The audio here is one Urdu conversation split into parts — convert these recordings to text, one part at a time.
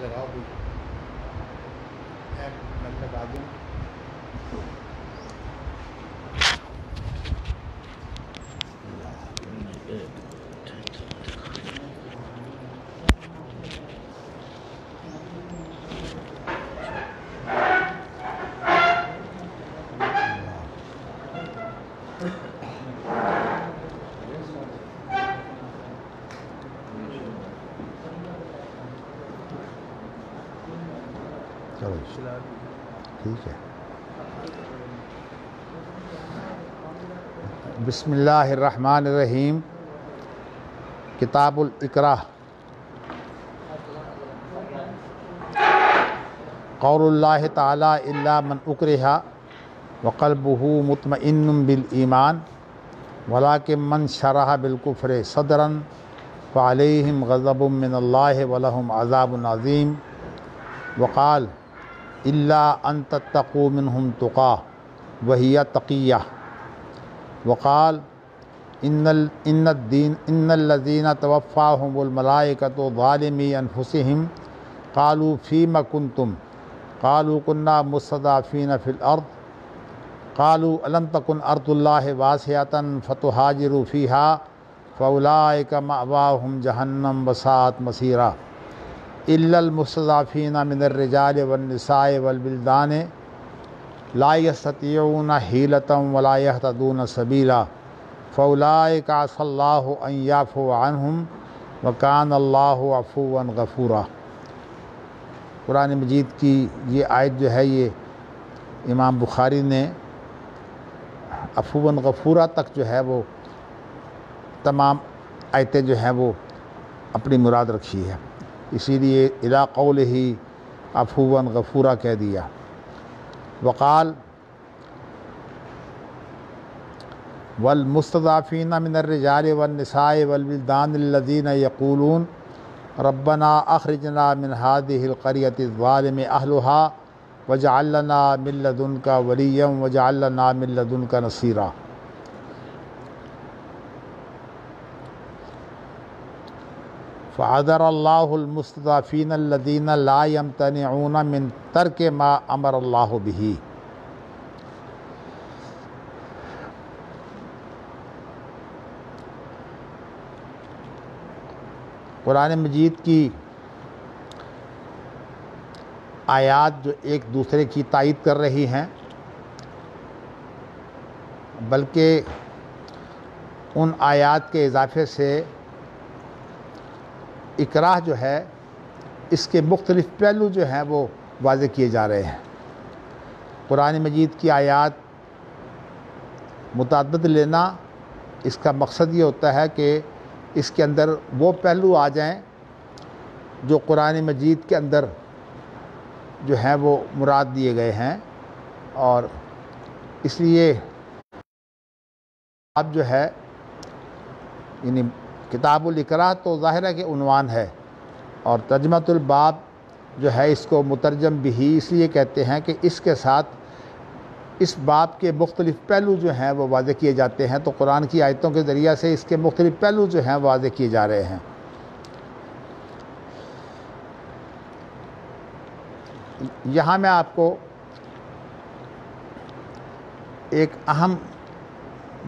لگاؤ بھی میں لگا دوں. ٹھیک ہے. بسم اللہ الرحمن الرحیم. کتاب الاکراہ. قول اللہ تعالی الا من اکرہ وقلبہ مطمئن بالایمان ولکن من شرح بالکفر صدرا فعلیہم غضب من اللہ ولہم عذاب عظیم. وقال الا ان تتقوا منہم تقا وہی تقیہ. وقال ان الذین توفاہم الملائکۃ ظالمی انفسہم قالوا فیم کنتم قالوا کنا مستضعفین فی الارض قالوا الم تکن ارض اللہ واسعۃ فتہاجروا فیہا فاولئک مأواہم جہنم وساءت مصیرا الا المستضعفین من الرجال والنساء والبلدان لا یستطیعون حیلۃ ولا یہتدون سبیلا فاولئک عسى اللہ ان یعفو عنہم وکان اللہ عفوا غفورا. قرآن مجید کی یہ آیت جو ہے یہ امام بخاری نے عفوا غفورا تک جو ہے وہ تمام آیتیں جو ہیں وہ اپنی مراد رکھی ہے، اسی لیے الی قولہ عفوا غفورا کہہ دیا. وقال والمستضعفین من الرجال والنساء والولدان الذین یقولون ربنا اخرجنا من هذه القرية الظالم اهلها واجعل لنا من لدنك وليا واجعل لنا من لدنك نصيرا. فعذر اللہ المستضعفین الذین لا یمتنعون من ترک ما امر اللہ بہ. قرآن مجید کی آیات جو ایک دوسرے کی تائید کر رہی ہیں، بلکہ ان آیات کے اضافے سے اکراہ جو ہے اس کے مختلف پہلو جو ہیں وہ واضح کیے جا رہے ہیں. قرآن مجید کی آیات متعدد لینا اس کا مقصد یہ ہوتا ہے کہ اس کے اندر وہ پہلو آ جائیں جو قرآن مجید کے اندر جو ہیں وہ مراد دیے گئے ہیں، اور اس لیے اب جو ہے یعنی کتاب الاکراہ تو ظاہر ہے کہ عنوان ہے، اور ترجمۃ الباب جو ہے اس کو مترجم بھی اس لیے کہتے ہیں کہ اس کے ساتھ اس باب کے مختلف پہلو جو ہیں وہ واضح کیے جاتے ہیں، تو قرآن کی آیتوں کے ذریعہ سے اس کے مختلف پہلو جو ہیں واضح کیے جا رہے ہیں. یہاں میں آپ کو ایک اہم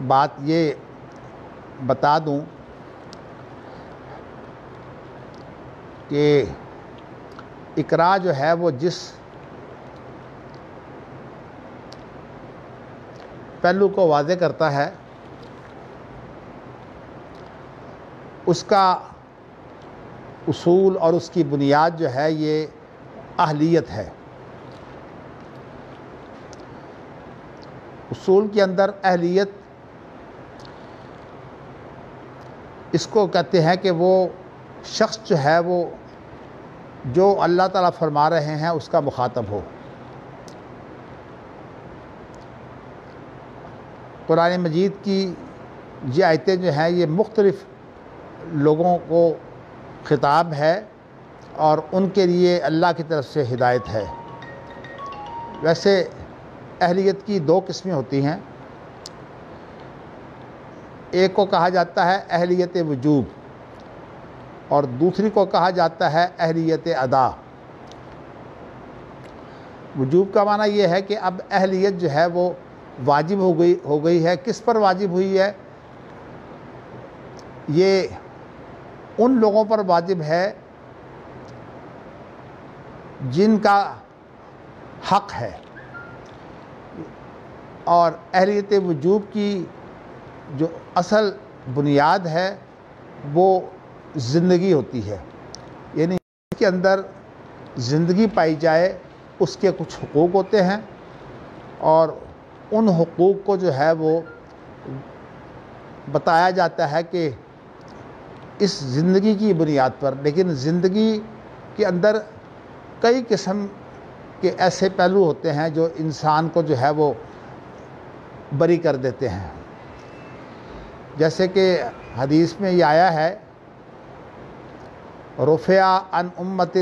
بات یہ بتا دوں کہ اکراہ جو ہے وہ جس پہلو کو واضح کرتا ہے اس کا اصول اور اس کی بنیاد جو ہے یہ اہلیت ہے. اصول کے اندر اہلیت اس کو کہتے ہیں کہ وہ شخص جو ہے وہ جو اللہ تعالیٰ فرما رہے ہیں اس کا مخاطب ہو. قرآن مجید کی یہ آیتیں جو ہیں یہ مختلف لوگوں کو خطاب ہے اور ان کے لیے اللہ کی طرف سے ہدایت ہے. ویسے اہلیت کی دو قسمیں ہوتی ہیں، ایک کو کہا جاتا ہے اہلیت وجوب اور دوسری کو کہا جاتا ہے اہلیت ادا. وجوب کا معنی یہ ہے کہ اب اہلیت جو ہے وہ واجب ہو گئی ہے۔ کس پر واجب ہوئی ہے؟ یہ ان لوگوں پر واجب ہے جن کا حق ہے، اور اہلیت وجوب کی جو اصل بنیاد ہے وہ زندگی ہوتی ہے، یعنی اس کے اندر زندگی پائی جائے، اس کے کچھ حقوق ہوتے ہیں، اور ان حقوق کو جو ہے وہ بتایا جاتا ہے کہ اس زندگی کی بنیاد پر۔ لیکن زندگی کے اندر کئی قسم کے ایسے پہلو ہوتے ہیں جو انسان کو جو ہے وہ بری کر دیتے ہیں، جیسے کہ حدیث میں یہ آیا ہے رفع عن امت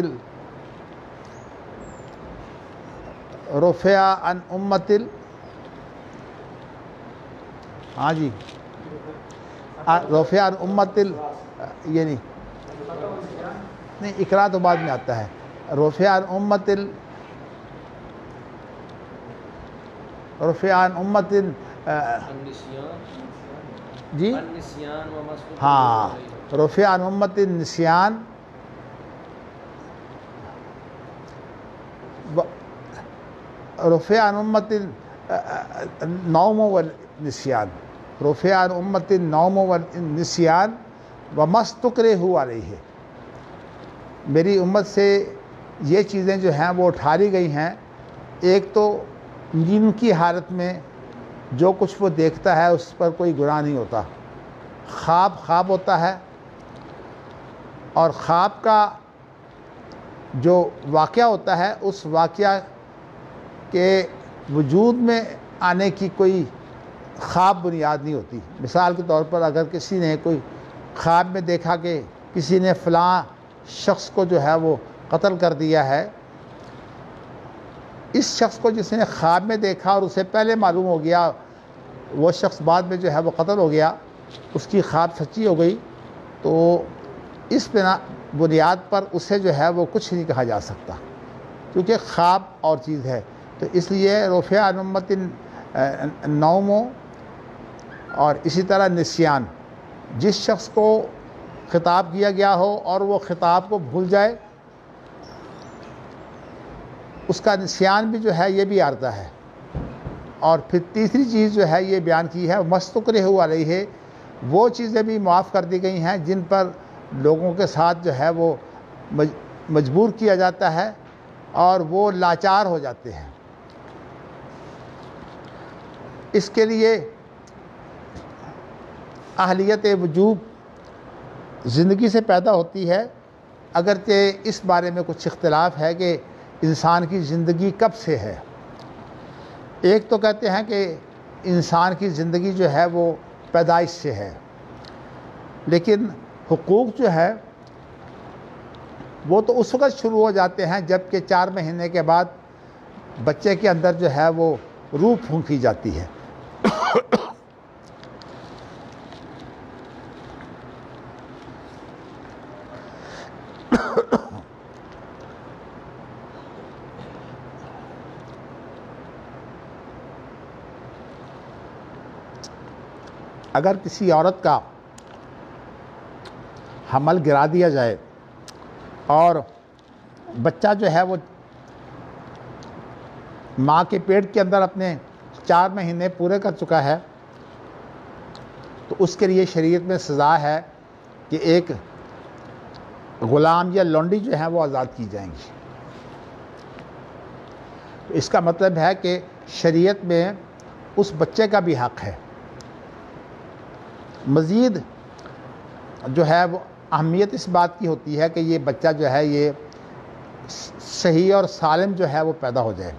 ہاں جی رفع عن امت یہ نہیں اقرا تو بعد میں آتا ہے، رفع عن امت جی ہاں رفع عن امت النسیان رفع عن امت النوم والنسیان، رفع عن امت النوم والنسیان وما استکرہوا علیہ۔ میری امت سے یہ چیزیں جو ہیں وہ اٹھا لی گئی ہیں، ایک تو نیند کی حالت میں جو کچھ وہ دیکھتا ہے اس پر کوئی گناہ نہیں ہوتا، خواب ہوتا ہے، اور خواب کا جو واقعہ ہوتا ہے اس واقعہ کے وجود میں آنے کی کوئی خواب بنیاد نہیں ہوتی۔ مثال کے طور پر اگر کسی نے کوئی خواب میں دیکھا کہ کسی نے فلاں شخص کو جو ہے وہ قتل کر دیا ہے، اس شخص کو جس نے خواب میں دیکھا اور اسے پہلے معلوم ہو گیا وہ شخص بعد میں جو ہے وہ قتل ہو گیا، اس کی خواب سچی ہو گئی، تو اس بنیاد پر اسے جو ہے وہ کچھ نہیں کہا جا سکتا، کیونکہ خواب اور چیز ہے۔ تو اس لیے رفع عن امت النوم اور اسی طرح نسیان، جس شخص کو خطاب کیا گیا ہو اور وہ خطاب کو بھول جائے، اس کا نسیان بھی جو ہے یہ بھی آتا ہے۔ اور پھر تیسری چیز جو ہے یہ بیان کی ہے مستکرہ علیہ، وہ چیزیں بھی معاف کر دی گئی ہیں جن پر لوگوں کے ساتھ جو ہے وہ مجبور کیا جاتا ہے اور وہ لاچار ہو جاتے ہیں۔ اس کے لیے اہلیت وجوب زندگی سے پیدا ہوتی ہے، اگرچہ اس بارے میں کچھ اختلاف ہے کہ انسان کی زندگی کب سے ہے۔ ایک تو کہتے ہیں کہ انسان کی زندگی جو ہے وہ پیدائش سے ہے، لیکن حقوق جو ہے وہ تو اس وقت شروع ہو جاتے ہیں جب کہ 4 مہینے کے بعد بچے کے اندر جو ہے وہ روح پھونکی جاتی ہے۔ اگر کسی عورت کا حمل گرا دیا جائے اور بچہ جو ہے وہ ماں کے پیٹ کے اندر اپنے 4 مہینے پورے کر چکا ہے، تو اس کے لیے شریعت میں سزا ہے کہ ایک غلام یا لونڈی جو ہے وہ آزاد کی جائیں گی۔ اس کا مطلب ہے کہ شریعت میں اس بچے کا بھی حق ہے۔ مزید جو ہے وہ اہمیت اس بات کی ہوتی ہے کہ یہ بچہ جو ہے یہ صحیح اور سالم جو ہے وہ پیدا ہو جائے،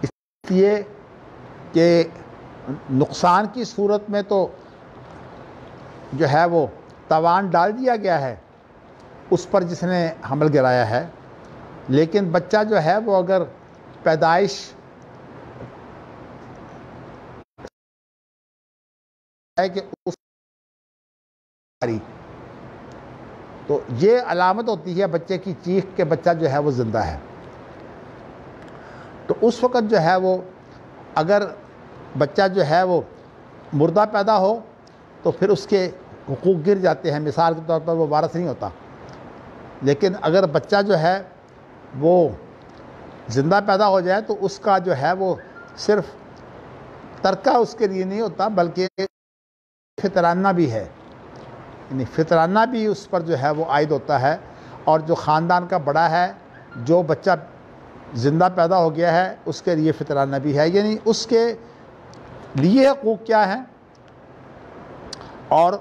اس لیے کہ نقصان کی صورت میں تو جو ہے وہ تاوان ڈال دیا گیا ہے اس پر جس نے حمل گرایا ہے، لیکن بچہ جو ہے وہ اگر پیدائش ہے کہ اس تو یہ علامت ہوتی ہے بچے کی چیخ کہ بچہ جو ہے وہ زندہ ہے۔ تو اس وقت جو ہے وہ اگر بچہ جو ہے وہ مردہ پیدا ہو تو پھر اس کے حقوق گر جاتے ہیں، مثال کے طور پر وہ وارث نہیں ہوتا۔ لیکن اگر بچہ جو ہے وہ زندہ پیدا ہو جائے تو اس کا جو ہے وہ صرف ترکہ اس کے لیے نہیں ہوتا بلکہ فطرانہ بھی ہے، یعنی فطرانہ بھی اس پر جو ہے وہ عائد ہوتا ہے، اور جو خاندان کا بڑا ہے، جو بچہ زندہ پیدا ہو گیا ہے، اس کے لیے فطرانہ بھی ہے، یعنی اس کے لیے حقوق کیا ہیں اور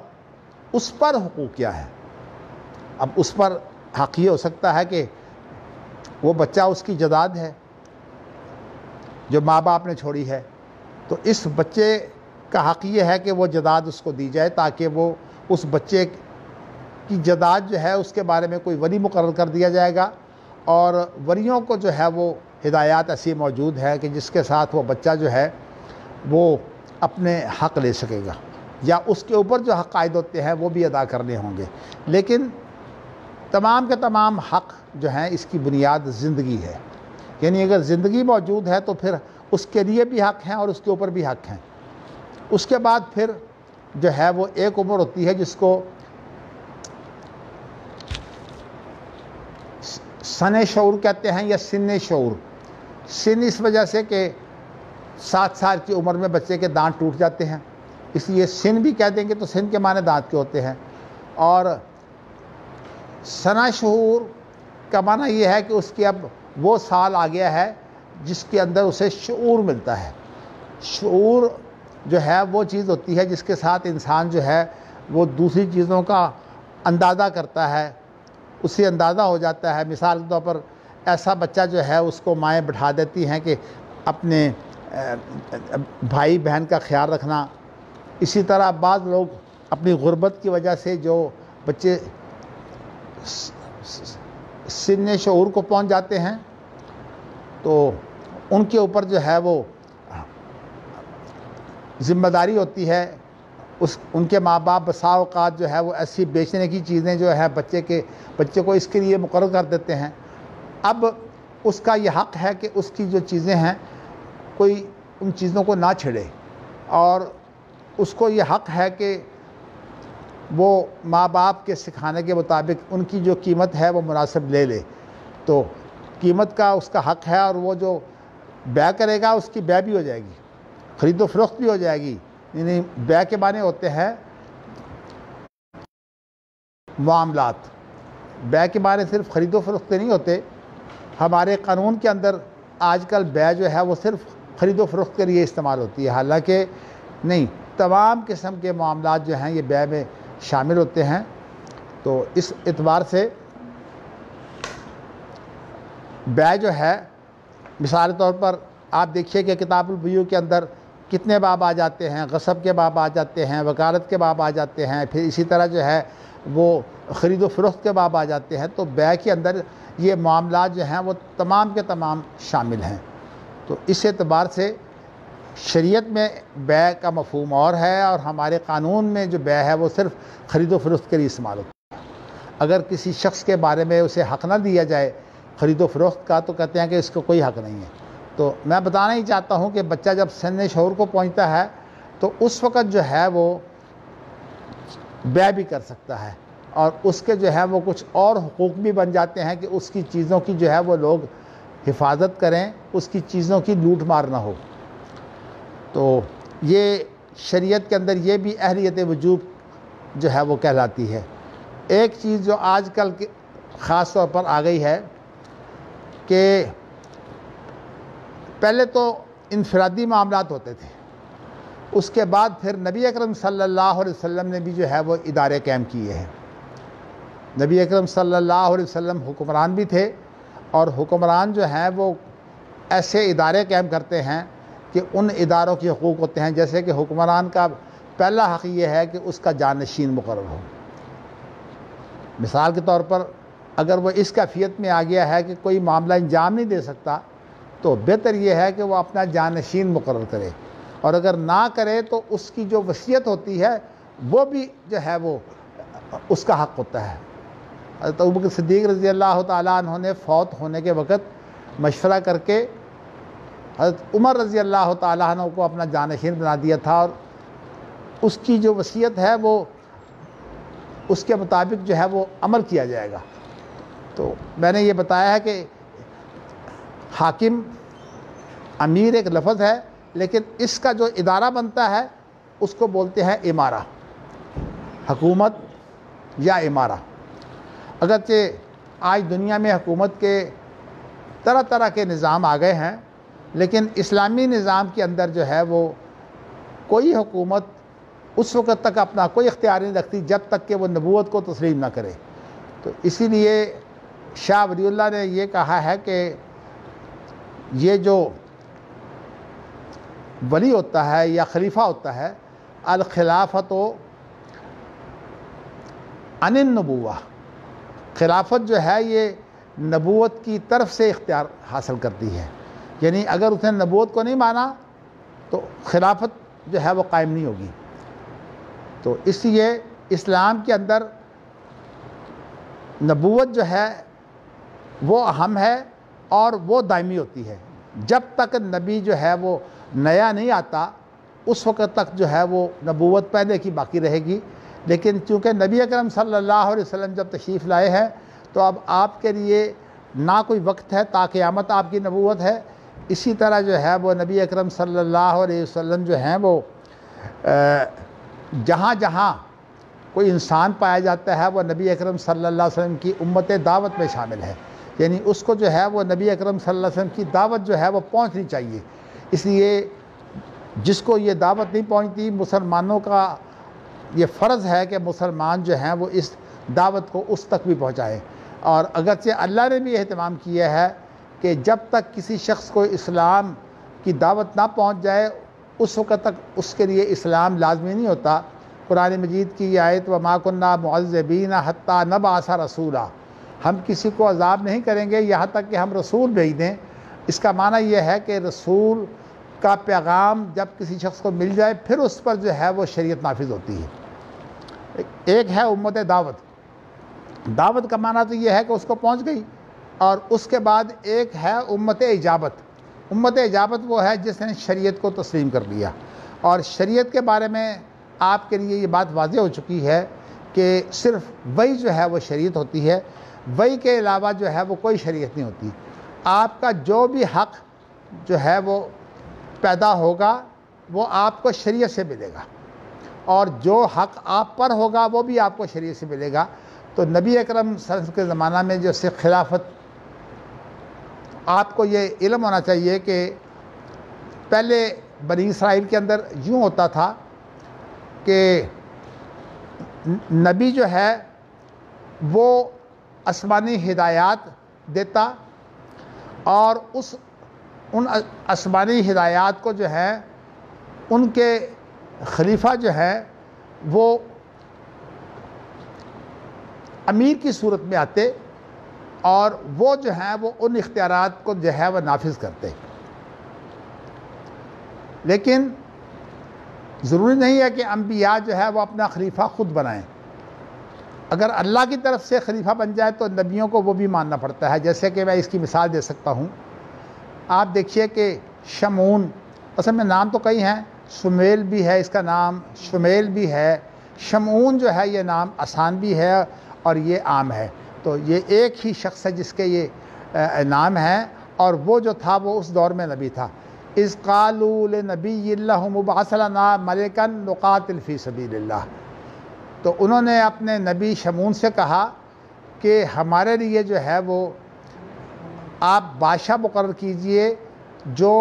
اس پر حقوق کیا ہے۔ اب اس پر حق یہ ہو سکتا ہے کہ وہ بچہ اس کی جداد ہے جو ماں باپ نے چھوڑی ہے، تو اس بچے کا حق یہ ہے کہ وہ جداد اس کو دی جائے، تاکہ وہ اس بچے کی جداد جو ہے اس کے بارے میں کوئی ولی مقرر کر دیا جائے گا، اور ولیوں کو جو ہے وہ ہدایات ایسی موجود ہے کہ جس کے ساتھ وہ بچہ جو ہے وہ اپنے حق لے سکے گا، یا اس کے اوپر جو حق عائد ہوتے ہیں وہ بھی ادا کرنے ہوں گے۔ لیکن تمام کے تمام حق جو ہیں اس کی بنیاد زندگی ہے، یعنی اگر زندگی موجود ہے تو پھر اس کے لیے بھی حق ہیں اور اس کے اوپر بھی حق ہیں۔ اس کے بعد پھر جو ہے وہ ایک عمر ہوتی ہے جس کو سن شعور کہتے ہیں یا سن شعور۔ سن اس وجہ سے کہ 7 سال کی عمر میں بچے کے دانت ٹوٹ جاتے ہیں، اس لیے سن بھی کہہ دیں گے تو سن کے معنی دانت کے ہوتے ہیں، اور سنا شعور کا معنی یہ ہے کہ اس کی اب وہ سال آ گیا ہے جس کے اندر اسے شعور ملتا ہے۔ شعور جو ہے وہ چیز ہوتی ہے جس کے ساتھ انسان جو ہے وہ دوسری چیزوں کا اندازہ کرتا ہے، اسے اندازہ ہو جاتا ہے۔ مثال کے طور پر ایسا بچہ جو ہے اس کو مائیں بٹھا دیتی ہیں کہ اپنے بھائی بہن کا خیال رکھنا۔ اسی طرح بعض لوگ اپنی غربت کی وجہ سے جو بچے سن شعور کو پہنچ جاتے ہیں تو ان کے اوپر جو ہے وہ ذمہ داری ہوتی ہے، ان کے ماں باپ بسا اوقات جو ہے وہ ایسی بیچنے کی چیزیں جو ہے بچے کو اس کے لیے مقرر کر دیتے ہیں۔ اب اس کا یہ حق ہے کہ اس کی جو چیزیں ہیں کوئی ان چیزوں کو نہ چھڑے، اور اس کو یہ حق ہے کہ وہ ماں باپ کے سکھانے کے مطابق ان کی جو قیمت ہے وہ مناسب لے لے، تو قیمت کا اس کا حق ہے، اور وہ جو بیع کرے گا اس کی بیع بھی ہو جائے گی، خرید و فروخت بھی ہو جائے گی۔ یعنی بیع کے معنی ہوتے ہیں معاملات، بیع کے معنی صرف خرید و فروخت نہیں ہوتے۔ ہمارے قانون کے اندر آج کل بیع جو ہے وہ صرف خرید و فروخت کے لیے استعمال ہوتی ہے، حالانکہ نہیں، تمام قسم کے معاملات جو ہیں یہ بیع میں شامل ہوتے ہیں۔ تو اس اعتبار سے بیع جو ہے، مثال طور پر آپ دیکھیے کہ کتاب البیوع کے اندر کتنے باب آ جاتے ہیں، غصب کے باب آ جاتے ہیں، وکالت کے باب آ جاتے ہیں، پھر اسی طرح جو ہے وہ خرید و فروخت کے باب آ جاتے ہیں۔ تو بیع کے اندر یہ معاملات جو ہیں وہ تمام کے تمام شامل ہیں۔ تو اس اعتبار سے شریعت میں بیع کا مفہوم اور ہے، اور ہمارے قانون میں جو بیع ہے وہ صرف خرید و فروخت کے لیے استعمال ہوتا ہے۔ اگر کسی شخص کے بارے میں اسے حق نہ دیا جائے خرید و فروخت کا تو کہتے ہیں کہ اس کو کوئی حق نہیں ہے۔ تو میں بتانا ہی چاہتا ہوں کہ بچہ جب سن شعور کو پہنچتا ہے تو اس وقت جو ہے وہ بیع بھی کر سکتا ہے، اور اس کے جو ہے وہ کچھ اور حقوق بھی بن جاتے ہیں کہ اس کی چیزوں کی جو ہے وہ لوگ حفاظت کریں، اس کی چیزوں کی لوٹ مار نہ ہو۔ تو یہ شریعت کے اندر یہ بھی اہلیت وجوب جو ہے وہ کہلاتی ہے۔ ایک چیز جو آج کل خاص طور پر آ گئی ہے کہ پہلے تو انفرادی معاملات ہوتے تھے، اس کے بعد پھر نبی اکرم صلی اللہ علیہ وسلم نے بھی جو ہے وہ ادارے قائم کیے ہیں۔ نبی اکرم صلی اللہ علیہ وسلم حکمران بھی تھے، اور حکمران جو ہیں وہ ایسے ادارے قائم کرتے ہیں کہ ان اداروں کی حقوق ہوتے ہیں، جیسے کہ حکمران کا پہلا حق یہ ہے کہ اس کا جانشین مقرر ہو۔ مثال کے طور پر اگر وہ اس کیفیت میں آ گیا ہے کہ کوئی معاملہ انجام نہیں دے سکتا تو بہتر یہ ہے کہ وہ اپنا جانشین مقرر کرے، اور اگر نہ کرے تو اس کی جو وصیت ہوتی ہے وہ بھی جو ہے وہ اس کا حق ہوتا ہے۔ حضرت ابوبکر صدیق رضی اللہ تعالیٰ عنہ نے فوت ہونے کے وقت مشورہ کر کے حضرت عمر رضی اللہ تعالیٰ عنہ کو اپنا جانشین بنا دیا تھا، اور اس کی جو وصیت ہے وہ اس کے مطابق جو ہے وہ عمل کیا جائے گا۔ تو میں نے یہ بتایا ہے کہ حاکم امیر ایک لفظ ہے، لیکن اس کا جو ادارہ بنتا ہے اس کو بولتے ہیں امارہ، حکومت یا امارہ۔ اگرچہ آج دنیا میں حکومت کے طرح طرح کے نظام آ گئے ہیں، لیکن اسلامی نظام کے اندر جو ہے وہ کوئی حکومت اس وقت تک اپنا کوئی اختیار نہیں رکھتی جب تک کہ وہ نبوت کو تسلیم نہ کرے۔ تو اسی لیے شاہ ولی اللہ نے یہ کہا ہے کہ یہ جو ولی ہوتا ہے یا خلیفہ ہوتا ہے، الخلافت عن النبوہ، خلافت جو ہے یہ نبوت کی طرف سے اختیار حاصل کرتی ہے، یعنی اگر اس نے نبوت کو نہیں مانا تو خلافت جو ہے وہ قائم نہیں ہوگی۔ تو اس لیے اسلام کے اندر نبوت جو ہے وہ اہم ہے اور وہ دائمی ہوتی ہے۔ جب تک نبی جو ہے وہ نیا نہیں آتا اس وقت تک جو ہے وہ نبوت پہلے کی باقی رہے گی، لیکن چونکہ نبی اکرم صلی اللہ علیہ وسلم جب تشریف لائے ہیں تو اب آپ کے لیے نہ کوئی وقت ہے تا قیامت آپ کی نبوت ہے۔ اسی طرح جو ہے وہ نبی اکرم صلی اللہ علیہ وسلم جو ہیں وہ جہاں جہاں کوئی انسان پایا جاتا ہے وہ نبی اکرم صلی اللہ علیہ وسلم کی امت دعوت میں شامل ہے، یعنی اس کو جو ہے وہ نبی اکرم صلی اللہ علیہ وسلم کی دعوت جو ہے وہ پہنچنی چاہیے۔ اس لیے جس کو یہ دعوت نہیں پہنچتی، مسلمانوں کا یہ فرض ہے کہ مسلمان جو ہیں وہ اس دعوت کو اس تک بھی پہنچائیں۔ اور اگرچہ اللہ نے بھی اہتمام کیا ہے کہ جب تک کسی شخص کو اسلام کی دعوت نہ پہنچ جائے اس وقت تک اس کے لیے اسلام لازمی نہیں ہوتا۔ قرآن مجید کی یہ آیت وَمَا كُنَّا مُعَذِّبِينَ حَتَّى نَبْعَثَ رَسُولًا، ہم کسی کو عذاب نہیں کریں گے یہاں تک کہ ہم رسول بھیج دیں۔ اس کا معنی یہ ہے کہ رسول کا پیغام جب کسی شخص کو مل جائے پھر اس پر جو ہے وہ شریعت نافذ ہوتی ہے۔ ایک ہے امت دعوت، دعوت کا معنی تو یہ ہے کہ اس کو پہنچ گئی، اور اس کے بعد ایک ہے امت اجابت۔ امت اجابت وہ ہے جس نے شریعت کو تسلیم کر لیا، اور شریعت کے بارے میں آپ کے لیے یہ بات واضح ہو چکی ہے کہ صرف وہی جو ہے وہ شریعت ہوتی ہے، وہی کے علاوہ جو ہے وہ کوئی شریعت نہیں ہوتی۔ آپ کا جو بھی حق جو ہے وہ پیدا ہوگا وہ آپ کو شریعت سے ملے گا، اور جو حق آپ پر ہوگا وہ بھی آپ کو شریعت سے ملے گا۔ تو نبی اکرم صلی اللہ علیہ وسلم کے زمانہ میں جو سے خلافت، آپ کو یہ علم ہونا چاہیے کہ پہلے بنی اسرائیل کے اندر یوں ہوتا تھا کہ نبی جو ہے وہ آسمانی ہدایات دیتا، اور ان آسمانی ہدایات کو جو ہے ان کے خلیفہ جو ہے وہ امیر کی صورت میں آتے، اور وہ جو ہیں وہ ان اختیارات کو جو ہے وہ نافذ کرتے۔ لیکن ضروری نہیں ہے کہ انبیاء جو ہے وہ اپنا خلیفہ خود بنائیں۔ اگر اللہ کی طرف سے خلیفہ بن جائے تو نبیوں کو وہ بھی ماننا پڑتا ہے۔ جیسے کہ میں اس کی مثال دے سکتا ہوں، آپ دیکھیے کہ شمعون، اصل میں نام تو کئی ہیں، شمیل بھی ہے اس کا نام، شمیل بھی ہے، شمعون جو ہے یہ نام آسان بھی ہے اور یہ عام ہے۔ تو یہ ایک ہی شخص ہے جس کے یہ نام ہے، اور وہ جو تھا وہ اس دور میں نبی تھا۔ اذ قالوا لنبی اللہم ابعث لنا ملکا نقاتل فی سبیل اللہ، تو انہوں نے اپنے نبی شمعون سے کہا کہ ہمارے لیے جو ہے وہ آپ بادشاہ مقرر کیجئے جو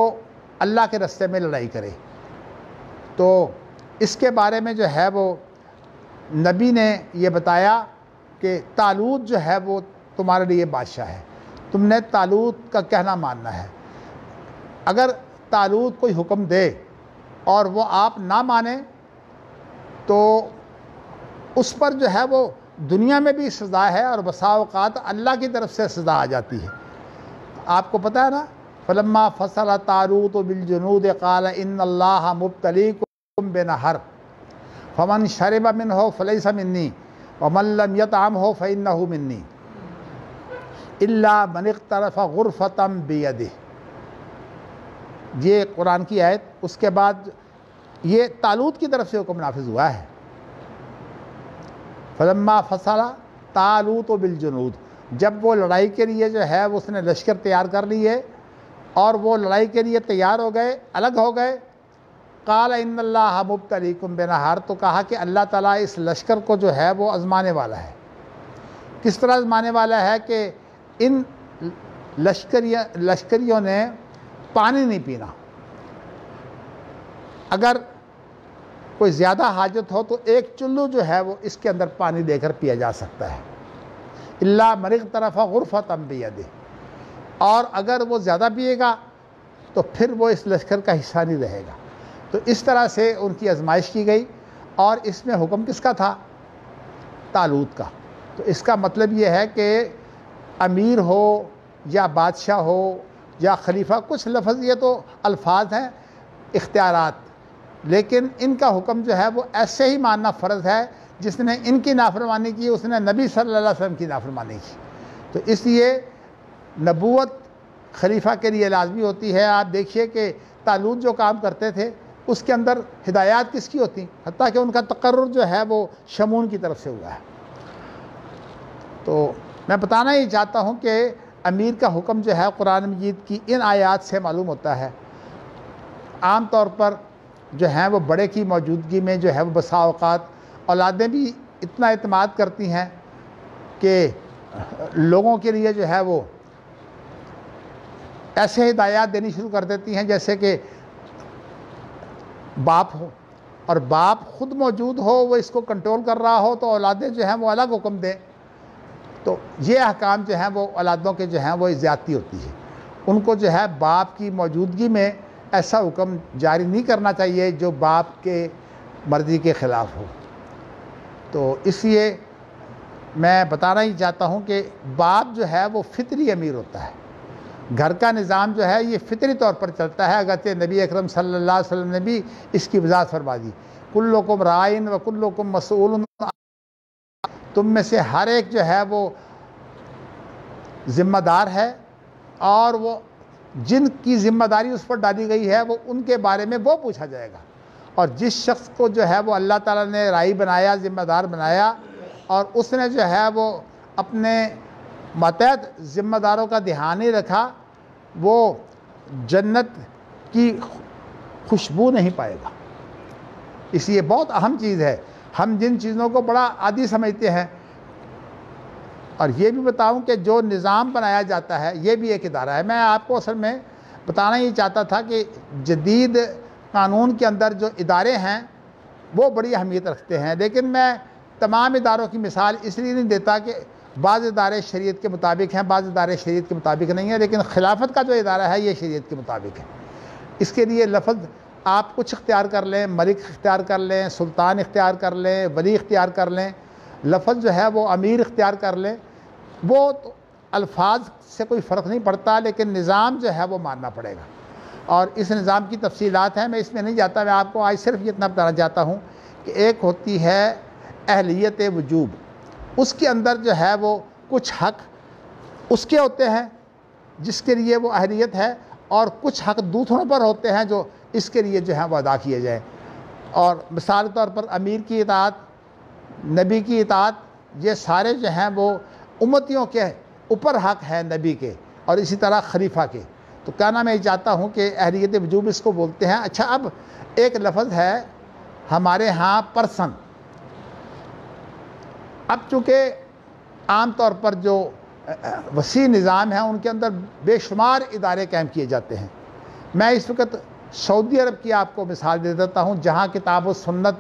اللہ کے راستے میں لڑائی کرے۔ تو اس کے بارے میں جو ہے وہ نبی نے یہ بتایا کہ طالوت جو ہے وہ تمہارے لیے بادشاہ ہے، تم نے طالوت کا کہنا ماننا ہے۔ اگر طالوت کوئی حکم دے اور وہ آپ نہ مانیں تو اس پر جو ہے وہ دنیا میں بھی سزا ہے، اور بسا اوقات اللہ کی طرف سے سزا آ جاتی ہے۔ آپ کو پتہ ہے نا، فلما فصل طالوت بالجنود قال ان اللہ مبتلیکم بنہر فمن شرب منہ فلیس منی ومن لم یطعمہ فانہ منی الا من اقترف غرفۃ بیدہ۔ یہ قرآن کی آیت. اس کے بعد یہ طالوت کی طرف سے حکم نافذ ہوا ہے. فلما فصل طالوت بالجنود، جب وہ لڑائی کے لیے جو ہے وہ اس نے لشکر تیار کر لیے اور وہ لڑائی کے لیے تیار ہو گئے، الگ ہو گئے. قال ان اللہ مبتلیکم بنہر، تو کہا کہ اللہ تعالیٰ اس لشکر کو جو ہے وہ آزمانے والا ہے. کس طرح آزمانے والا ہے کہ ان لشکریوں نے پانی نہیں پینا. اگر کوئی زیادہ حاجت ہو تو ایک چلو جو ہے وہ اس کے اندر پانی دے کر پیا جا سکتا ہے. اللہ مرغ طرف غرفۃ بیدہ، اور اگر وہ زیادہ پیے گا تو پھر وہ اس لشکر کا حصہ نہیں رہے گا. تو اس طرح سے ان کی آزمائش کی گئی، اور اس میں حکم کس کا تھا؟ طالوت کا. تو اس کا مطلب یہ ہے کہ امیر ہو یا بادشاہ ہو یا خلیفہ، کچھ لفظ یہ تو الفاظ ہیں اختیارات، لیکن ان کا حکم جو ہے وہ ایسے ہی ماننا فرض ہے. جس نے ان کی نافرمانی کی اس نے نبی صلی اللہ علیہ وسلم کی نافرمانی کی. تو اس لیے نبوت خلیفہ کے لیے لازمی ہوتی ہے. آپ دیکھیے کہ طالوت جو کام کرتے تھے اس کے اندر ہدایات کس کی ہوتی، حتیٰ کہ ان کا تقرر جو ہے وہ شمون کی طرف سے ہوا ہے. تو میں بتانا ہی چاہتا ہوں کہ امیر کا حکم جو ہے قرآن مجید کی ان آیات سے معلوم ہوتا ہے. عام طور پر جو ہیں وہ بڑے کی موجودگی میں جو ہے وہ بسا اوقات اولادیں بھی اتنا اعتماد کرتی ہیں کہ لوگوں کے لیے جو ہے وہ ایسے ہدایات دینی شروع کر دیتی ہیں جیسے کہ باپ ہو، اور باپ خود موجود ہو، وہ اس کو کنٹرول کر رہا ہو، تو اولادیں جو ہیں وہ الگ حکم دیں. تو یہ احکام جو ہیں وہ اولادوں کے جو ہیں وہ زیادتی ہوتی ہے. ان کو جو ہے باپ کی موجودگی میں ایسا حکم جاری نہیں کرنا چاہیے جو باپ کے مرضی کے خلاف ہو. تو اس لیے میں بتانا ہی چاہتا ہوں کہ باپ جو ہے وہ فطری امیر ہوتا ہے. گھر کا نظام جو ہے یہ فطری طور پر چلتا ہے، اگرچہ نبی اکرم صلی اللہ علیہ وسلم نے بھی اس کی وضاحت فرما دی. کلکم رائن و کلکم مسئول، تم میں سے ہر ایک جو ہے وہ ذمہ دار ہے، اور وہ جن کی ذمہ داری اس پر ڈالی گئی ہے وہ ان کے بارے میں وہ پوچھا جائے گا. اور جس شخص کو جو ہے وہ اللہ تعالیٰ نے رائی بنایا، ذمہ دار بنایا، اور اس نے جو ہے وہ اپنے ماتحت ذمہ داروں کا دھیان نہیں رکھا، وہ جنت کی خوشبو نہیں پائے گا. اس لیے بہت اہم چیز ہے. ہم جن چیزوں کو بڑا عادی سمجھتے ہیں، اور یہ بھی بتاؤں کہ جو نظام بنایا جاتا ہے یہ بھی ایک ادارہ ہے. میں آپ کو اصل میں بتانا ہی چاہتا تھا کہ جدید قانون کے اندر جو ادارے ہیں وہ بڑی اہمیت رکھتے ہیں، لیکن میں تمام اداروں کی مثال اس لیے نہیں دیتا کہ بعض ادارے شریعت کے مطابق ہیں، بعض ادارے شریعت کے مطابق نہیں ہیں، لیکن خلافت کا جو ادارہ ہے یہ شریعت کے مطابق ہے. اس کے لیے لفظ آپ کچھ اختیار کر لیں، ملک اختیار کر لیں، سلطان اختیار کر لیں، ولی اختیار کر لیں، لفظ جو ہے وہ امیر اختیار کر لیں، وہ تو الفاظ سے کوئی فرق نہیں پڑتا، لیکن نظام جو ہے وہ ماننا پڑے گا. اور اس نظام کی تفصیلات ہیں، میں اس میں نہیں جاتا. میں آپ کو آج صرف یہ اتنا بتانا چاہتا ہوں کہ ایک ہوتی ہے اہلیت وجوب، اس کے اندر جو ہے وہ کچھ حق اس کے ہوتے ہیں جس کے لیے وہ اہلیت ہے، اور کچھ حق دوسروں پر ہوتے ہیں جو اس کے لیے جو ہے وہ ادا کیے جائیں. اور مثال کے طور پر امیر کی اطاعت، نبی کی اطاعت، یہ سارے جو ہیں وہ امتیوں کے اوپر حق ہیں نبی کے، اور اسی طرح خلیفہ کے. تو کہنا میں یہ چاہتا ہوں کہ اہلیت وجوب اس کو بولتے ہیں. اچھا، اب ایک لفظ ہے ہمارے ہاں پرسن. اب چونکہ عام طور پر جو وسیع نظام ہیں ان کے اندر بے شمار ادارے قائم کیے جاتے ہیں. میں اس وقت سعودی عرب کی آپ کو مثال دے دیتا ہوں، جہاں کتاب و سنت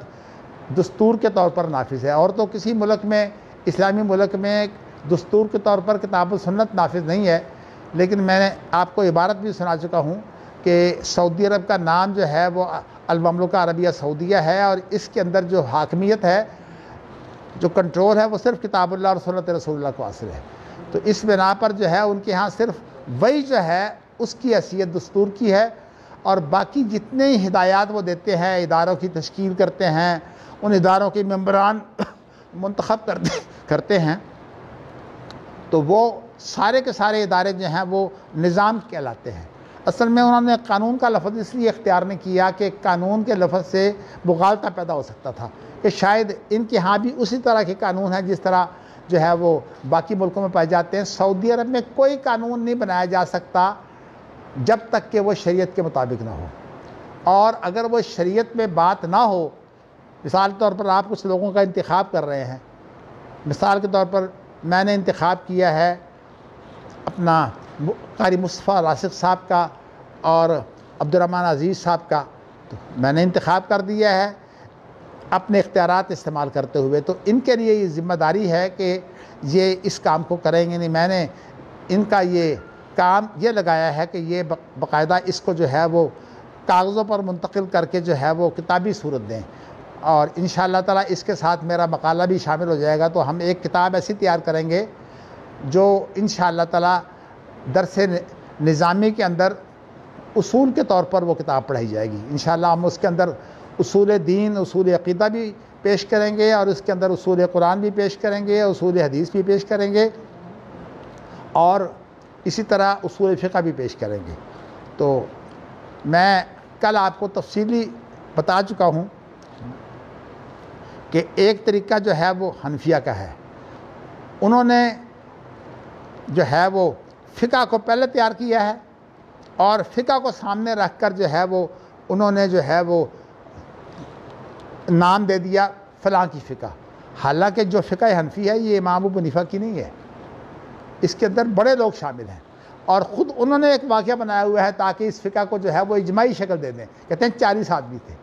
دستور کے طور پر نافذ ہے. اور تو کسی ملک میں، اسلامی ملک میں دستور کے طور پر کتاب و سنت نافذ نہیں ہے، لیکن میں نے آپ کو عبارت بھی سنا چکا ہوں کہ سعودی عرب کا نام جو ہے وہ المملکہ عربیہ سعودیہ ہے، اور اس کے اندر جو حاکمیت ہے، جو کنٹرول ہے، وہ صرف کتاب اللہ اور سنت رسول اللہ کو حاصل ہے. تو اس بنا پر جو ہے ان کے ہاں صرف وہی جو ہے اس کی حیثیت دستور کی ہے، اور باقی جتنے ہی ہدایات وہ دیتے ہیں، اداروں کی تشکیل کرتے ہیں، ان اداروں کے ممبران منتخب کرتے ہیں، تو وہ سارے کے سارے ادارے جو ہیں وہ نظام کہلاتے ہیں. اصل میں انہوں نے قانون کا لفظ اس لیے اختیار نہیں کیا کہ قانون کے لفظ سے مغالطہ پیدا ہو سکتا تھا، کہ شاید ان کے ہاں بھی اسی طرح کے قانون ہیں جس طرح جو ہے وہ باقی ملکوں میں پائے جاتے ہیں۔ سعودی عرب میں کوئی قانون نہیں بنایا جا سکتا جب تک کہ وہ شریعت کے مطابق نہ ہو، اور اگر وہ شریعت میں بات نہ ہو، مثال کے طور پر آپ کچھ لوگوں کا انتخاب کر رہے ہیں، مثال کے طور پر میں نے انتخاب کیا ہے اپنا قاری مصطفیٰ راسخ صاحب کا اور عبدالرحمن عزیز صاحب کا، تو میں نے انتخاب کر دیا ہے اپنے اختیارات استعمال کرتے ہوئے، تو ان کے لیے یہ ذمہ داری ہے کہ یہ اس کام کو کریں گے نہیں۔ میں نے ان کا یہ کام یہ لگایا ہے کہ یہ باقاعدہ اس کو جو ہے وہ کاغذوں پر منتقل کر کے جو ہے وہ کتابی صورت دیں، اور انشاءاللہ تعالیٰ اس کے ساتھ میرا مقالہ بھی شامل ہو جائے گا، تو ہم ایک کتاب ایسی تیار کریں گے جو انشاءاللہ تعالیٰ درس نظامی کے اندر اصول کے طور پر وہ کتاب پڑھائی جائے گی۔ انشاءاللہ ہم اس کے اندر اصول دین، اصول عقیدہ بھی پیش کریں گے، اور اس کے اندر اصول قرآن بھی پیش کریں گے، اصول حدیث بھی پیش کریں گے، اور اسی طرح اصول فقہ بھی پیش کریں گے۔ تو میں کل آپ کو تفصیلی بتا چکا ہوں کہ ایک طریقہ جو ہے وہ حنفیہ کا ہے، انہوں نے جو ہے وہ فقہ کو پہلے تیار کیا ہے، اور فقہ کو سامنے رکھ کر جو ہے وہ انہوں نے جو ہے وہ نام دے دیا فلاں کی فقہ، حالانکہ جو فقہ حنفی ہے یہ امام ابو حنیفہ کی نہیں ہے، اس کے اندر بڑے لوگ شامل ہیں، اور خود انہوں نے ایک واقعہ بنایا ہوا ہے تاکہ اس فقہ کو جو ہے وہ اجماعی شکل دے دیں۔ کہتے ہیں 40 آدمی تھے،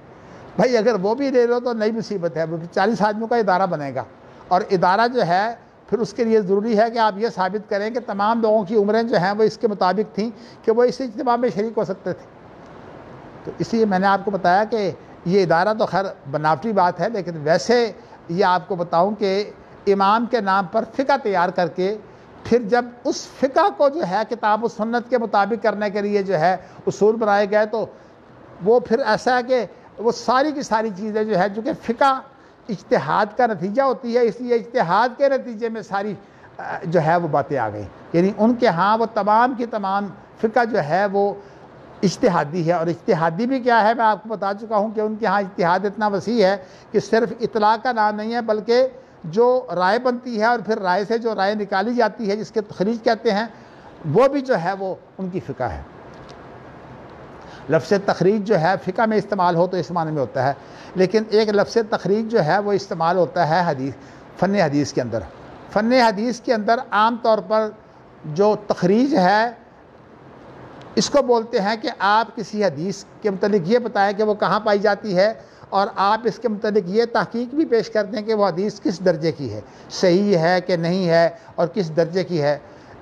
بھائی اگر وہ بھی لے لو تو نئی مصیبت ہے، 40 آدمیوں کا ادارہ بنے گا، اور ادارہ جو ہے پھر اس کے لیے ضروری ہے کہ آپ یہ ثابت کریں کہ تمام لوگوں کی عمریں جو ہیں وہ اس کے مطابق تھیں کہ وہ اس اجتماع میں شریک ہو سکتے تھے۔ تو اس لیے میں نے آپ کو بتایا کہ یہ ادارہ تو خیر بناوٹی بات ہے، لیکن ویسے یہ آپ کو بتاؤں کہ امام کے نام پر فقہ تیار کر کے پھر جب اس فقہ کو جو ہے کتاب و سنت کے مطابق کرنے کے لیے جو ہے اصول بنائے گئے، تو وہ پھر ایسا ہے کہ وہ ساری کی ساری چیزیں جو ہے جو کہ فقہ اجتہاد کا نتیجہ ہوتی ہے، اس لیے اجتہاد کے نتیجے میں ساری جو ہے وہ باتیں آ گئیں، یعنی ان کے ہاں وہ تمام کی تمام فقہ جو ہے وہ اجتہادی ہے، اور اجتہادی بھی کیا ہے میں آپ کو بتا چکا ہوں کہ ان کے ہاں اجتہاد اتنا وسیع ہے کہ صرف اطلاع کا نام نہیں ہے، بلکہ جو رائے بنتی ہے اور پھر رائے سے جو رائے نکالی جاتی ہے جس کے تخریج کہتے ہیں، وہ بھی جو ہے وہ ان کی فقہ ہے۔ لفظ تخریج جو ہے فقہ میں استعمال ہو تو اس معنی میں ہوتا ہے، لیکن ایک لفظ تخریج جو ہے وہ استعمال ہوتا ہے فن حدیث کے اندر۔ فن حدیث کے اندر عام طور پر جو تخریج ہے اس کو بولتے ہیں کہ آپ کسی حدیث کے متعلق یہ بتائیں کہ وہ کہاں پائی جاتی ہے، اور آپ اس کے متعلق یہ تحقیق بھی پیش کر دیں کہ وہ حدیث کس درجے کی ہے، صحیح ہے کہ نہیں ہے اور کس درجے کی ہے،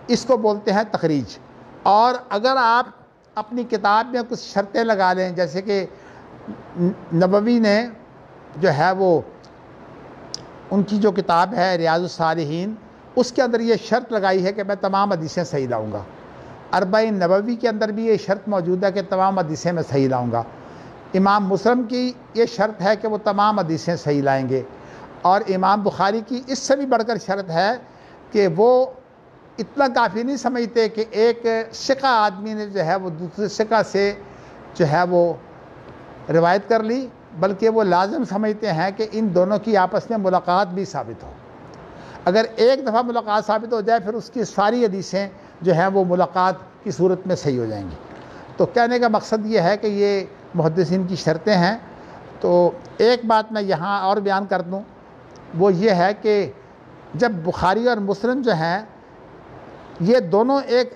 اس کو بولتے ہیں تخریج۔ اور اگر آپ اپنی کتاب میں کچھ شرطیں لگا لیں، جیسے کہ نبوی نے جو ہے وہ ان کی جو کتاب ہے ریاض الصالحین، اس کے اندر یہ شرط لگائی ہے کہ میں تمام حدیثیں صحیح لاؤں گا۔ اربعین نبوی کے اندر بھی یہ شرط موجود ہے کہ تمام حدیثیں میں صحیح لاؤں گا۔ امام مسلم کی یہ شرط ہے کہ وہ تمام حدیثیں صحیح لائیں گے، اور امام بخاری کی اس سے بھی بڑھ کر شرط ہے کہ وہ اتنا کافی نہیں سمجھتے کہ ایک ثقہ آدمی نے جو ہے وہ دوسرے ثقہ سے جو ہے وہ روایت کر لی، بلکہ وہ لازم سمجھتے ہیں کہ ان دونوں کی آپس میں ملاقات بھی ثابت ہو۔ اگر ایک دفعہ ملاقات ثابت ہو جائے پھر اس کی ساری حدیثیں جو ہیں وہ ملاقات کی صورت میں صحیح ہو جائیں گی۔ تو کہنے کا مقصد یہ ہے کہ یہ محدثین کی شرطیں ہیں۔ تو ایک بات میں یہاں اور بیان کر دوں، وہ یہ ہے کہ جب بخاری اور مسلم جو ہیں یہ دونوں ایک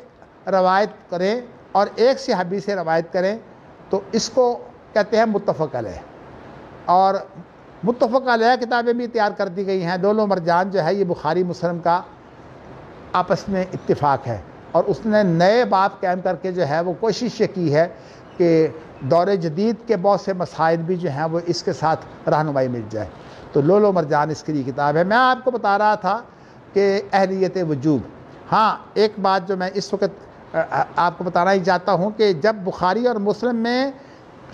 روایت کریں اور ایک صحابی سے روایت کریں تو اس کو کہتے ہیں متفق علیہ، اور متفق علیہ کتابیں بھی تیار کر دی گئی ہیں۔ لؤلؤ مرجان جو ہے یہ بخاری مسلم کا آپس میں اتفاق ہے، اور اس نے نئے باب قائم کر کے جو ہے وہ کوشش یہ کی ہے کہ دور جدید کے بہت سے مسائل بھی جو ہیں وہ اس کے ساتھ رہنمائی مل جائے۔ تو لؤلؤ مرجان اس کے لیے کتاب ہے۔ میں آپ کو بتا رہا تھا کہ اہلیت وجوب، ہاں ایک بات جو میں اس وقت آپ کو بتانا ہی چاہتا ہوں کہ جب بخاری اور مسلم میں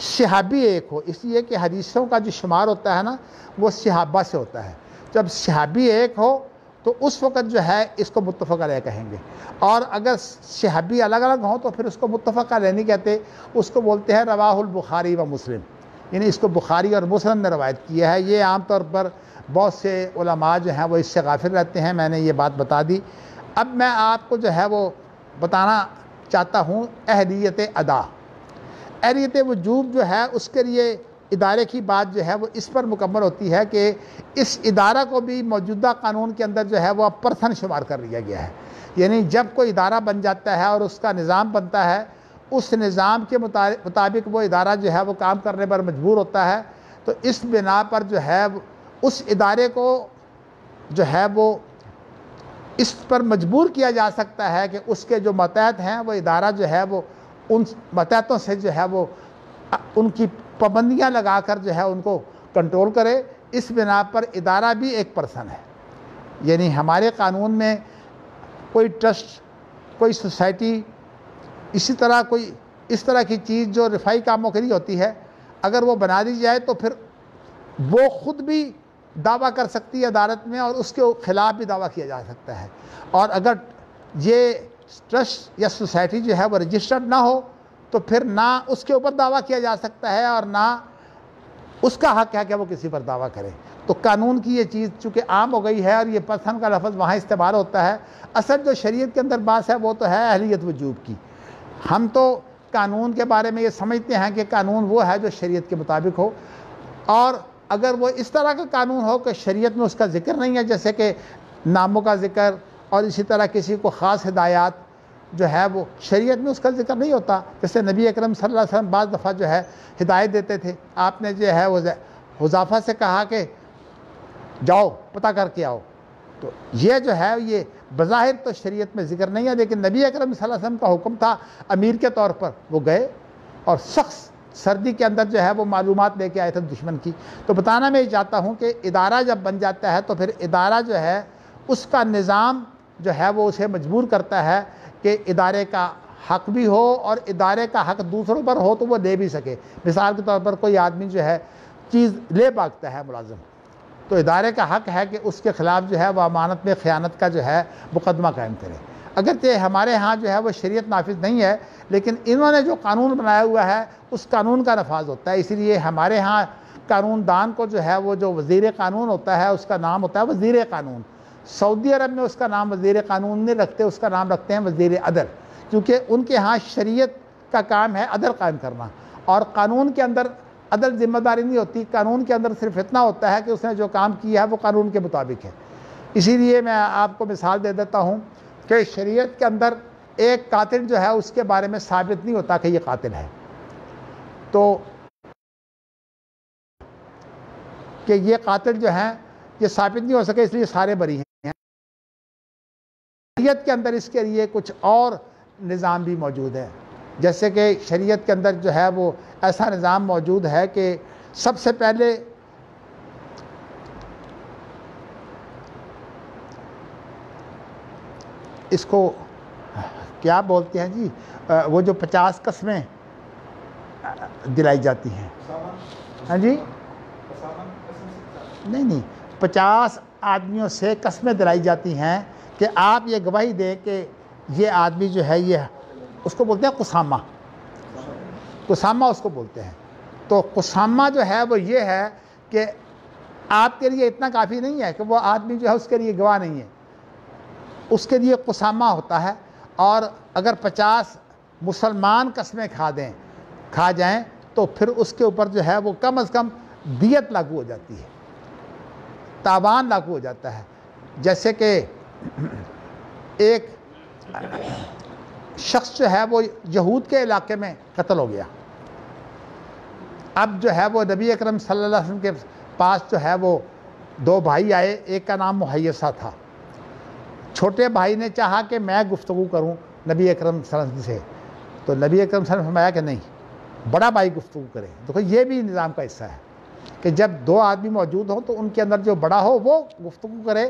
صحابی ایک ہو، اس لیے کہ حدیثوں کا جو شمار ہوتا ہے نا وہ صحابہ سے ہوتا ہے، جب صحابی ایک ہو تو اس وقت جو ہے اس کو متفق علیہ کہیں گے. اور اگر صحابی الگ الگ ہوں تو پھر اس کو متفق علیہ نہیں کہتے, اس کو بولتے ہیں رواہ البخاری و مسلم, یعنی اس کو بخاری اور مسلم نے روایت کیا ہے. یہ عام طور پر بہت سے علماء جو ہیں وہ اس سے غافل رہتے ہیں, میں نے یہ بات بتا دی. اب میں آپ کو جو ہے وہ بتانا چاہتا ہوں اہلیت ادا. اہلیت وجوب جو ہے اس کے لیے ادارے کی بات جو ہے وہ اس پر مکمل ہوتی ہے کہ اس ادارہ کو بھی موجودہ قانون کے اندر جو ہے وہ پرسن شمار کر لیا گیا ہے. یعنی جب کوئی ادارہ بن جاتا ہے اور اس کا نظام بنتا ہے, اس نظام کے مطابق وہ ادارہ جو ہے وہ کام کرنے پر مجبور ہوتا ہے. تو اس بنا پر جو ہے اس ادارے کو جو ہے وہ اس پر مجبور کیا جا سکتا ہے کہ اس کے جو ماتحت ہیں وہ ادارہ جو ہے وہ ان ماتحتوں سے جو ہے وہ ان کی پابندیاں لگا کر جو ہے ان کو کنٹرول کرے. اس بنا پر ادارہ بھی ایک پرسن ہے. یعنی ہمارے قانون میں کوئی ٹرسٹ, کوئی سوسائٹی, اسی طرح کوئی اس طرح کی چیز جو رفائی کاموں کے لیے ہوتی ہے, اگر وہ بنا دی جائے تو پھر وہ خود بھی دعویٰ کر سکتی ہے عدالت میں اور اس کے خلاف بھی دعویٰ کیا جا سکتا ہے. اور اگر یہ ٹرسٹ یا سوسائٹی جو ہے وہ رجسٹرڈ نہ ہو تو پھر نہ اس کے اوپر دعویٰ کیا جا سکتا ہے اور نہ اس کا حق ہے کہ وہ کسی پر دعویٰ کرے. تو قانون کی یہ چیز چونکہ عام ہو گئی ہے اور یہ پرسن کا لفظ وہاں استعمال ہوتا ہے, اصل جو شریعت کے اندر بات ہے وہ تو ہے اہلیت وجوب کی. ہم تو قانون کے بارے میں یہ سمجھتے ہیں کہ قانون وہ ہے جو شریعت کے مطابق ہو, اور اگر وہ اس طرح کا قانون ہو کہ شریعت میں اس کا ذکر نہیں ہے, جیسے کہ ناموں کا ذکر اور اسی طرح کسی کو خاص ہدایات جو ہے وہ شریعت میں اس کا ذکر نہیں ہوتا. جیسے نبی اکرم صلی اللہ علیہ وسلم بعض دفعہ جو ہے ہدایت دیتے تھے. آپ نے جو ہے وہ حذیفہ سے کہا کہ جاؤ پتہ کر کے آؤ, تو یہ جو ہے یہ بظاہر تو شریعت میں ذکر نہیں ہے, لیکن نبی اکرم صلی اللہ علیہ وسلم کا حکم تھا امیر کے طور پر, وہ گئے اور سخت سردی کے اندر جو ہے وہ معلومات لے کے آئے تھے دشمن کی. تو بتانا میں یہ چاہتا ہوں کہ ادارہ جب بن جاتا ہے تو پھر ادارہ جو ہے اس کا نظام جو ہے وہ اسے مجبور کرتا ہے کہ ادارے کا حق بھی ہو اور ادارے کا حق دوسروں پر ہو تو وہ دے بھی سکے. مثال کے طور پر کوئی آدمی جو ہے چیز لے بھاگتا ہے ملازم, تو ادارے کا حق ہے کہ اس کے خلاف جو ہے وہ امانت میں خیانت کا جو ہے مقدمہ قائم کرے. اگرچہ ہمارے ہاں جو ہے وہ شریعت نافذ نہیں ہے, لیکن انہوں نے جو قانون بنایا ہوا ہے اس قانون کا نفاذ ہوتا ہے. اسی لیے ہمارے ہاں قانون دان کو جو ہے وہ جو وزیر قانون ہوتا ہے اس کا نام ہوتا ہے وزیر قانون. سعودی عرب میں اس کا نام وزیر قانون نہیں رکھتے, اس کا نام رکھتے ہیں وزیر عدل, کیونکہ ان کے ہاں شریعت کا کام ہے عدل قائم کرنا, اور قانون کے اندر عدل ذمہ داری نہیں ہوتی. قانون کے اندر صرف اتنا ہوتا ہے کہ اس نے جو کام کیا ہے وہ قانون کے مطابق ہے. اسی لیے میں آپ کو مثال دے دیتا ہوں کہ شریعت کے اندر ایک قاتل جو ہے اس کے بارے میں ثابت نہیں ہوتا کہ یہ قاتل ہے, تو کہ یہ قاتل جو ہیں یہ ثابت نہیں ہو سکے, اس لیے سارے بری ہیں. شریعت کے اندر اس کے لیے کچھ اور نظام بھی موجود ہے. جیسے کہ شریعت کے اندر جو ہے وہ ایسا نظام موجود ہے کہ سب سے پہلے اس کو کیا بولتے ہیں جی, وہ جو 50 قسمیں دلائی جاتی ہیں. ہاں جی, نہیں 50 آدمیوں سے قسمیں دلائی جاتی ہیں کہ آپ یہ گواہی دیں کہ یہ آدمی جو ہے یہ, اس کو بولتے ہیں قسامہ. قسامہ اس کو بولتے ہیں. تو قسامہ جو ہے وہ یہ ہے کہ آپ کے لیے اتنا کافی نہیں ہے کہ وہ آدمی جو ہے اس کے لیے گواہ نہیں ہے, اس کے لیے قسامہ ہوتا ہے. اور اگر 50 مسلمان قسمیں کھا جائیں تو پھر اس کے اوپر جو ہے وہ کم از کم دیت لاگو ہو جاتی ہے, تاوان لاگو ہو جاتا ہے. جیسے کہ ایک شخص جو ہے وہ یہود کے علاقے میں قتل ہو گیا. اب جو ہے وہ نبی اکرم صلی اللہ علیہ وسلم کے پاس جو ہے وہ 2 بھائی آئے, ایک کا نام محیصہ تھا. چھوٹے بھائی نے چاہا کہ میں گفتگو کروں نبی اکرم صلی اللہ علیہ وسلم سے, تو نبی اکرم صلی اللہ علیہ وسلم نے فرمایا کہ نہیں, بڑا بھائی گفتگو کرے. دیکھو یہ بھی نظام کا حصہ ہے کہ جب 2 آدمی موجود ہوں تو ان کے اندر جو بڑا ہو وہ گفتگو کرے.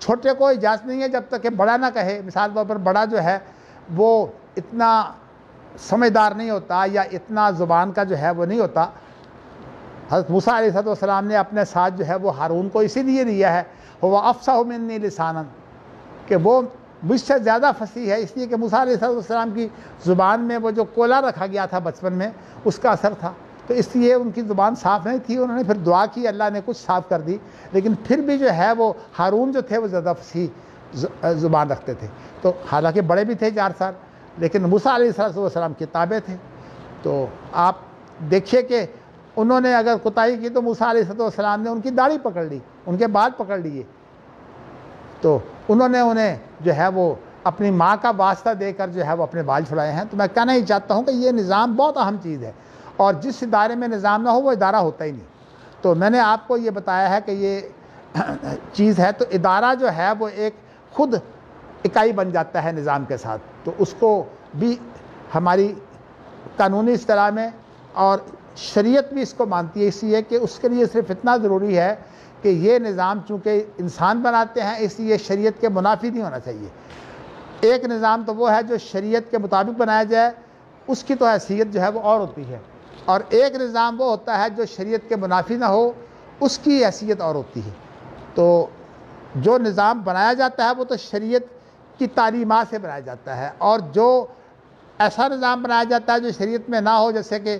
چھوٹے کو اجازت نہیں ہے جب تک کہ بڑا نہ کہے. مثال طور پر بڑا جو ہے وہ اتنا سمجھدار نہیں ہوتا یا اتنا زبان کا جو ہے وہ نہیں ہوتا, حضرت موسیٰ علیہ السلام نے اپنے ساتھ جو ہے وہ ہارون کو اسی لیے دیا ہے، وہ افصح منی لسانا، کہ وہ مجھ سے زیادہ فصیح ہے، اس لیے کہ موسیٰ علیہ السلام کی زبان میں وہ جو کولا رکھا گیا تھا بچپن میں اس کا اثر تھا، تو اس لیے ان کی زبان صاف نہیں تھی، انہوں نے پھر دعا کی، اللہ نے کچھ صاف کر دی، لیکن پھر بھی جو ہے وہ ہارون جو تھے وہ زیادہ فصیح زبان رکھتے تھے، تو حالانکہ بڑے بھی تھے 4 سال، لیکن موسیٰ علیہ السلام کے تابع تھے۔ تو آپ دیکھیے کہ انہوں نے اگر کوتاہی کی تو موسیٰ علیہ السلام نے ان کی داڑھی پکڑ لی، ان کے بال پکڑ لیے، تو انہوں نے انہیں جو ہے وہ اپنی ماں کا واسطہ دے کر جو ہے وہ اپنے بال چھڑائے ہیں۔ تو میں کہنا ہی چاہتا ہوں کہ یہ نظام بہت اہم چیز ہے، اور جس ادارے میں نظام نہ ہو وہ ادارہ ہوتا ہی نہیں۔ تو میں نے آپ کو یہ بتایا ہے کہ یہ چیز ہے، تو ادارہ جو ہے وہ ایک خود اکائی بن جاتا ہے نظام کے ساتھ، تو اس کو بھی ہماری قانونی اصطلاح میں اور شریعت بھی اس کو مانتی ہے، اس لیے کہ اس کے لیے صرف اتنا ضروری ہے کہ یہ نظام چونکہ انسان بناتے ہیں اس لیے شریعت کے منافی نہیں ہونا چاہیے۔ ایک نظام تو وہ ہے جو شریعت کے مطابق بنایا جائے، اس کی تو حیثیت جو ہے وہ اور ہوتی ہے، اور ایک نظام وہ ہوتا ہے جو شریعت کے منافی نہ ہو، اس کی حیثیت اور ہوتی ہے۔ تو جو نظام بنایا جاتا ہے وہ تو شریعت کی تعلیمات سے بنایا جاتا ہے، اور جو ایسا نظام بنایا جاتا ہے جو شریعت میں نہ ہو، جیسے کہ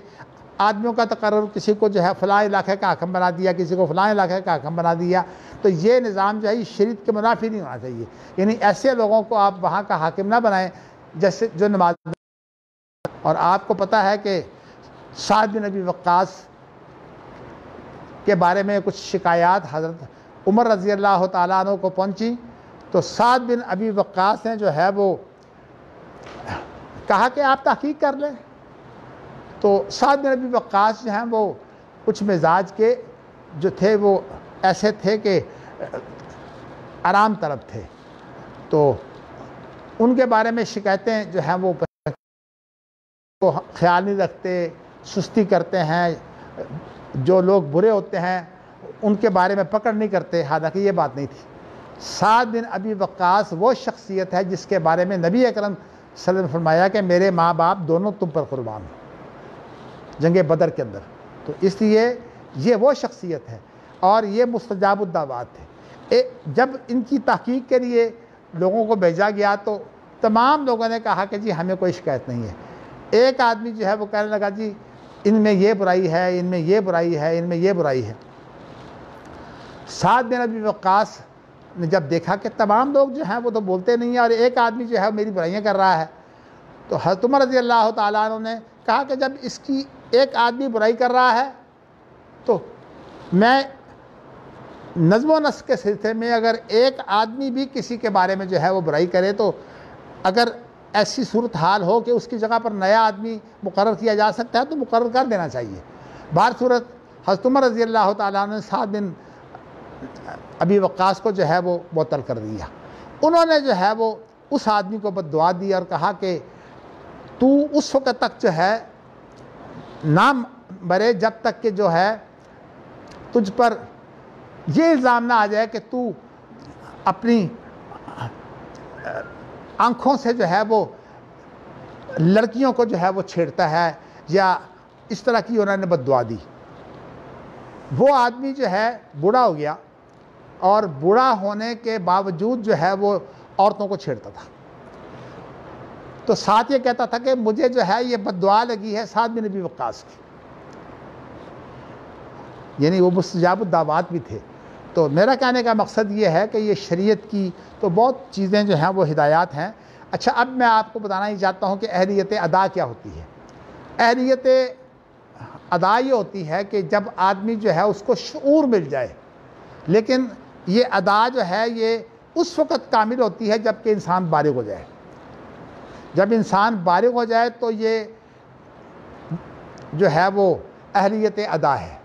آدمیوں کا تقرر، کسی کو جو ہے فلاں علاقے کا حاکم بنا دیا، کسی کو فلاں علاقے کا حاکم بنا دیا، تو یہ نظام جو ہے شریعت کے منافی نہیں ہونا چاہیے۔ یعنی ایسے لوگوں کو آپ وہاں کا حاکم نہ بنائیں جیسے جو نماز، اور آپ کو پتہ ہے کہ سعد بن ابی وقاص کے بارے میں کچھ شکایات حضرت عمر رضی اللہ تعالیٰ عنہ کو پہنچی، تو سعد بن ابی وقاص نے جو ہے وہ کہا کہ آپ تحقیق کر لیں۔ تو سعد بن ابی وقاص جو ہیں وہ کچھ مزاج کے جو تھے وہ ایسے تھے کہ آرام طلب تھے، تو ان کے بارے میں شکایتیں جو ہیں وہ خیال نہیں رکھتے، سستی کرتے ہیں، جو لوگ برے ہوتے ہیں ان کے بارے میں پکڑ نہیں کرتے، حالانکہ یہ بات نہیں تھی۔ سعد بن ابی وقاص وہ شخصیت ہے جس کے بارے میں نبی اکرم صلی اللہ علیہ وسلم نے فرمایا کہ میرے ماں باپ دونوں تم پر قربان ہیں جنگ بدر کے اندر، تو اس لیے یہ وہ شخصیت ہے اور یہ مستجاب الدعوات ہے۔ جب ان کی تحقیق کے لیے لوگوں کو بھیجا گیا تو تمام لوگوں نے کہا کہ جی ہمیں کوئی شکایت نہیں ہے۔ ایک آدمی جو ہے وہ کہنے لگا جی ان میں یہ برائی ہے، ان میں یہ برائی ہے، ان میں یہ برائی ہے۔ سعد بن ابی وقاص نے جب دیکھا کہ تمام لوگ جو ہیں وہ تو بولتے نہیں ہیں اور ایک آدمی جو ہے میری برائیاں کر رہا ہے، تو حضرت عمر رضی اللہ تعالیٰ عنہ نے کہا کہ جب اس کی ایک آدمی برائی کر رہا ہے تو میں نظم و نسق کے سلسلے میں اگر ایک آدمی بھی کسی کے بارے میں جو ہے وہ برائی کرے تو اگر ایسی صورتحال ہو کہ اس کی جگہ پر نیا آدمی مقرر کیا جا سکتا ہے تو مقرر کر دینا چاہیے۔ بہر صورت حضرت عمر رضی اللہ تعالیٰ عنہ نے سعد بن ابی وقاص کو جو ہے وہ معطل کر دیا۔ انہوں نے جو ہے وہ اس آدمی کو بد دعا دی اور کہا کہ تو اس وقت تک جو ہے نہ مرے جب تک کہ جو ہے تجھ پر یہ الزام نہ آ جائے کہ تو اپنی آنکھوں سے جو ہے وہ لڑکیوں کو جو ہے وہ چھیڑتا ہے، یا اس طرح کی انہوں نے بد دعا دی۔ وہ آدمی جو ہے بوڑھا ہو گیا اور بوڑھا ہونے کے باوجود جو ہے وہ عورتوں کو چھیڑتا تھا، تو ساتھ یہ کہتا تھا کہ مجھے جو ہے یہ بد دعا لگی ہے سعد بن ابی وقاص کی، یعنی وہ مستجاب الدعوات بھی تھے۔ تو میرا کہنے کا مقصد یہ ہے کہ یہ شریعت کی تو بہت چیزیں جو ہیں وہ ہدایات ہیں۔ اچھا، اب میں آپ کو بتانا ہی چاہتا ہوں کہ اہلیت ادا کیا ہوتی ہے۔ اہلیت ادا یہ ہوتی ہے کہ جب آدمی جو ہے اس کو شعور مل جائے، لیکن یہ ادا جو ہے یہ اس وقت کامل ہوتی ہے جب کہ انسان بالغ ہو جائے۔ جب انسان بالغ ہو جائے تو یہ جو ہے وہ اہلیت ادا ہے،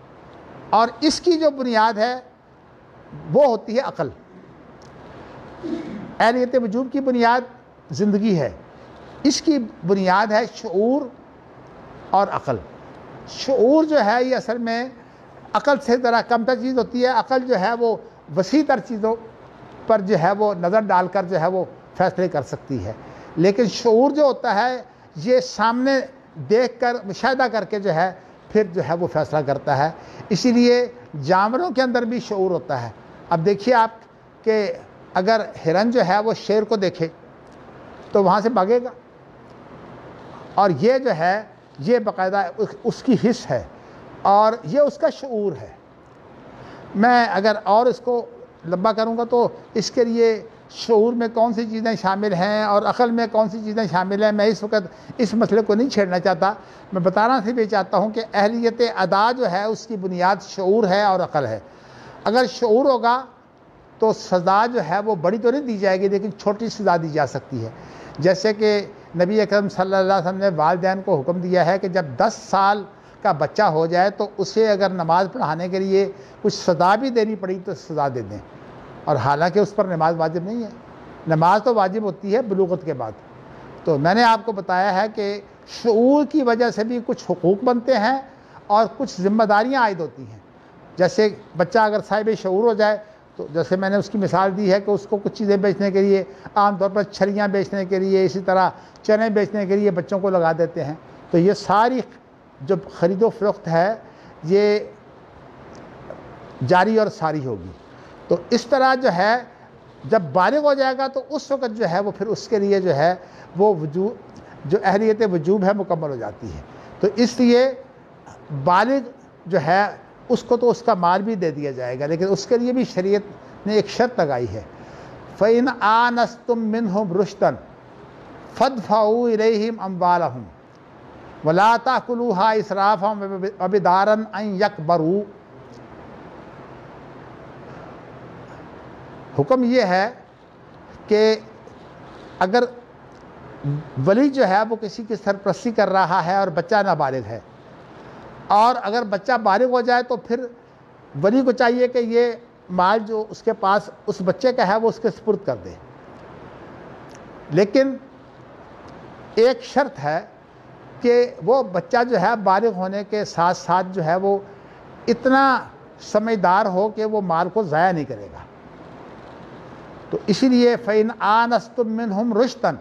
اور اس کی جو بنیاد ہے وہ ہوتی ہے عقل۔ اہلیت وجوب کی بنیاد زندگی ہے، اس کی بنیاد ہے شعور اور عقل۔ شعور جو ہے یہ اصل میں عقل سے ذرا کم تر چیز ہوتی ہے۔ عقل جو ہے وہ وسیع تر چیزوں پر جو ہے وہ نظر ڈال کر جو ہے وہ فیصلے کر سکتی ہے، لیکن شعور جو ہوتا ہے یہ سامنے دیکھ کر مشاہدہ کر کے جو ہے پھر جو ہے وہ فیصلہ کرتا ہے۔ اسی لیے جانوروں کے اندر بھی شعور ہوتا ہے۔ اب دیکھیے آپ کہ اگر ہرن جو ہے وہ شیر کو دیکھے تو وہاں سے بھاگے گا، اور یہ جو ہے یہ باقاعدہ اس کی حس ہے اور یہ اس کا شعور ہے۔ میں اگر اور اس کو لمبا کروں گا تو اس کے لیے شعور میں کون سی چیزیں شامل ہیں اور عقل میں کون سی چیزیں شامل ہیں، میں اس وقت اس مسئلے کو نہیں چھیڑنا چاہتا۔ میں بتانا صرف یہ چاہتا ہوں کہ اہلیت ادا جو ہے اس کی بنیاد شعور ہے اور عقل ہے۔ اگر شعور ہوگا تو سزا جو ہے وہ بڑی تو نہیں دی جائے گی، لیکن چھوٹی سزا دی جا سکتی ہے۔ جیسے کہ نبی اکرم صلی اللہ علیہ وسلم نے والدین کو حکم دیا ہے کہ جب 10 سال کا بچہ ہو جائے تو اسے اگر نماز پڑھانے کے لیے کچھ سزا بھی دینی پڑی تو سزا دے دیں، اور حالانکہ اس پر نماز واجب نہیں ہے۔ نماز تو واجب ہوتی ہے بلوغت کے بعد۔ تو میں نے آپ کو بتایا ہے کہ شعور کی وجہ سے بھی کچھ حقوق بنتے ہیں اور کچھ ذمہ داریاں عائد ہوتی ہیں۔ جیسے بچہ اگر صاحب شعور ہو جائے تو جیسے میں نے اس کی مثال دی ہے کہ اس کو کچھ چیزیں بیچنے کے لیے، عام طور پر چھریاں بیچنے کے لیے، اسی طرح چنے بیچنے کے لیے بچوں کو لگا دیتے ہیں، تو یہ ساری جو خرید و فروخت ہے یہ جاری اور ساری ہوگی۔ تو اس طرح جو ہے جب بالغ ہو جائے گا تو اس وقت جو ہے وہ پھر اس کے لیے جو ہے وہ جو اہلیت وجوب ہے مکمل ہو جاتی ہے۔ تو اس لیے بالغ جو ہے اس کو تو اس کا مال بھی دے دیا جائے گا، لیکن اس کے لیے بھی شریعت نے ایک شرط لگائی ہے، فَإِنْ آنَسْتُم مِّنْهُمْ رُشْدًا فَادْفَعُوا إِلَيْهِمْ أَمْوَالَهُمْ وَلَا تَأْكُلُوهَا إِسْرَافًا وَبِدَارًا أَن يَكْبَرُوا۔ حکم یہ ہے کہ اگر ولی جو ہے وہ کسی کی سرپرستی کر رہا ہے اور بچہ نابالغ ہے، اور اگر بچہ بالغ ہو جائے تو پھر ولی کو چاہیے کہ یہ مال جو اس کے پاس اس بچے کا ہے وہ اس کے سپرد کر دے، لیکن ایک شرط ہے کہ وہ بچہ جو ہے بالغ ہونے کے ساتھ ساتھ جو ہے وہ اتنا سمجھدار ہو کہ وہ مال کو ضائع نہیں کرے گا۔ تو اسی لیے فَإِنْ آنَسْتُم مِّنْهُمْ رُشْدًا،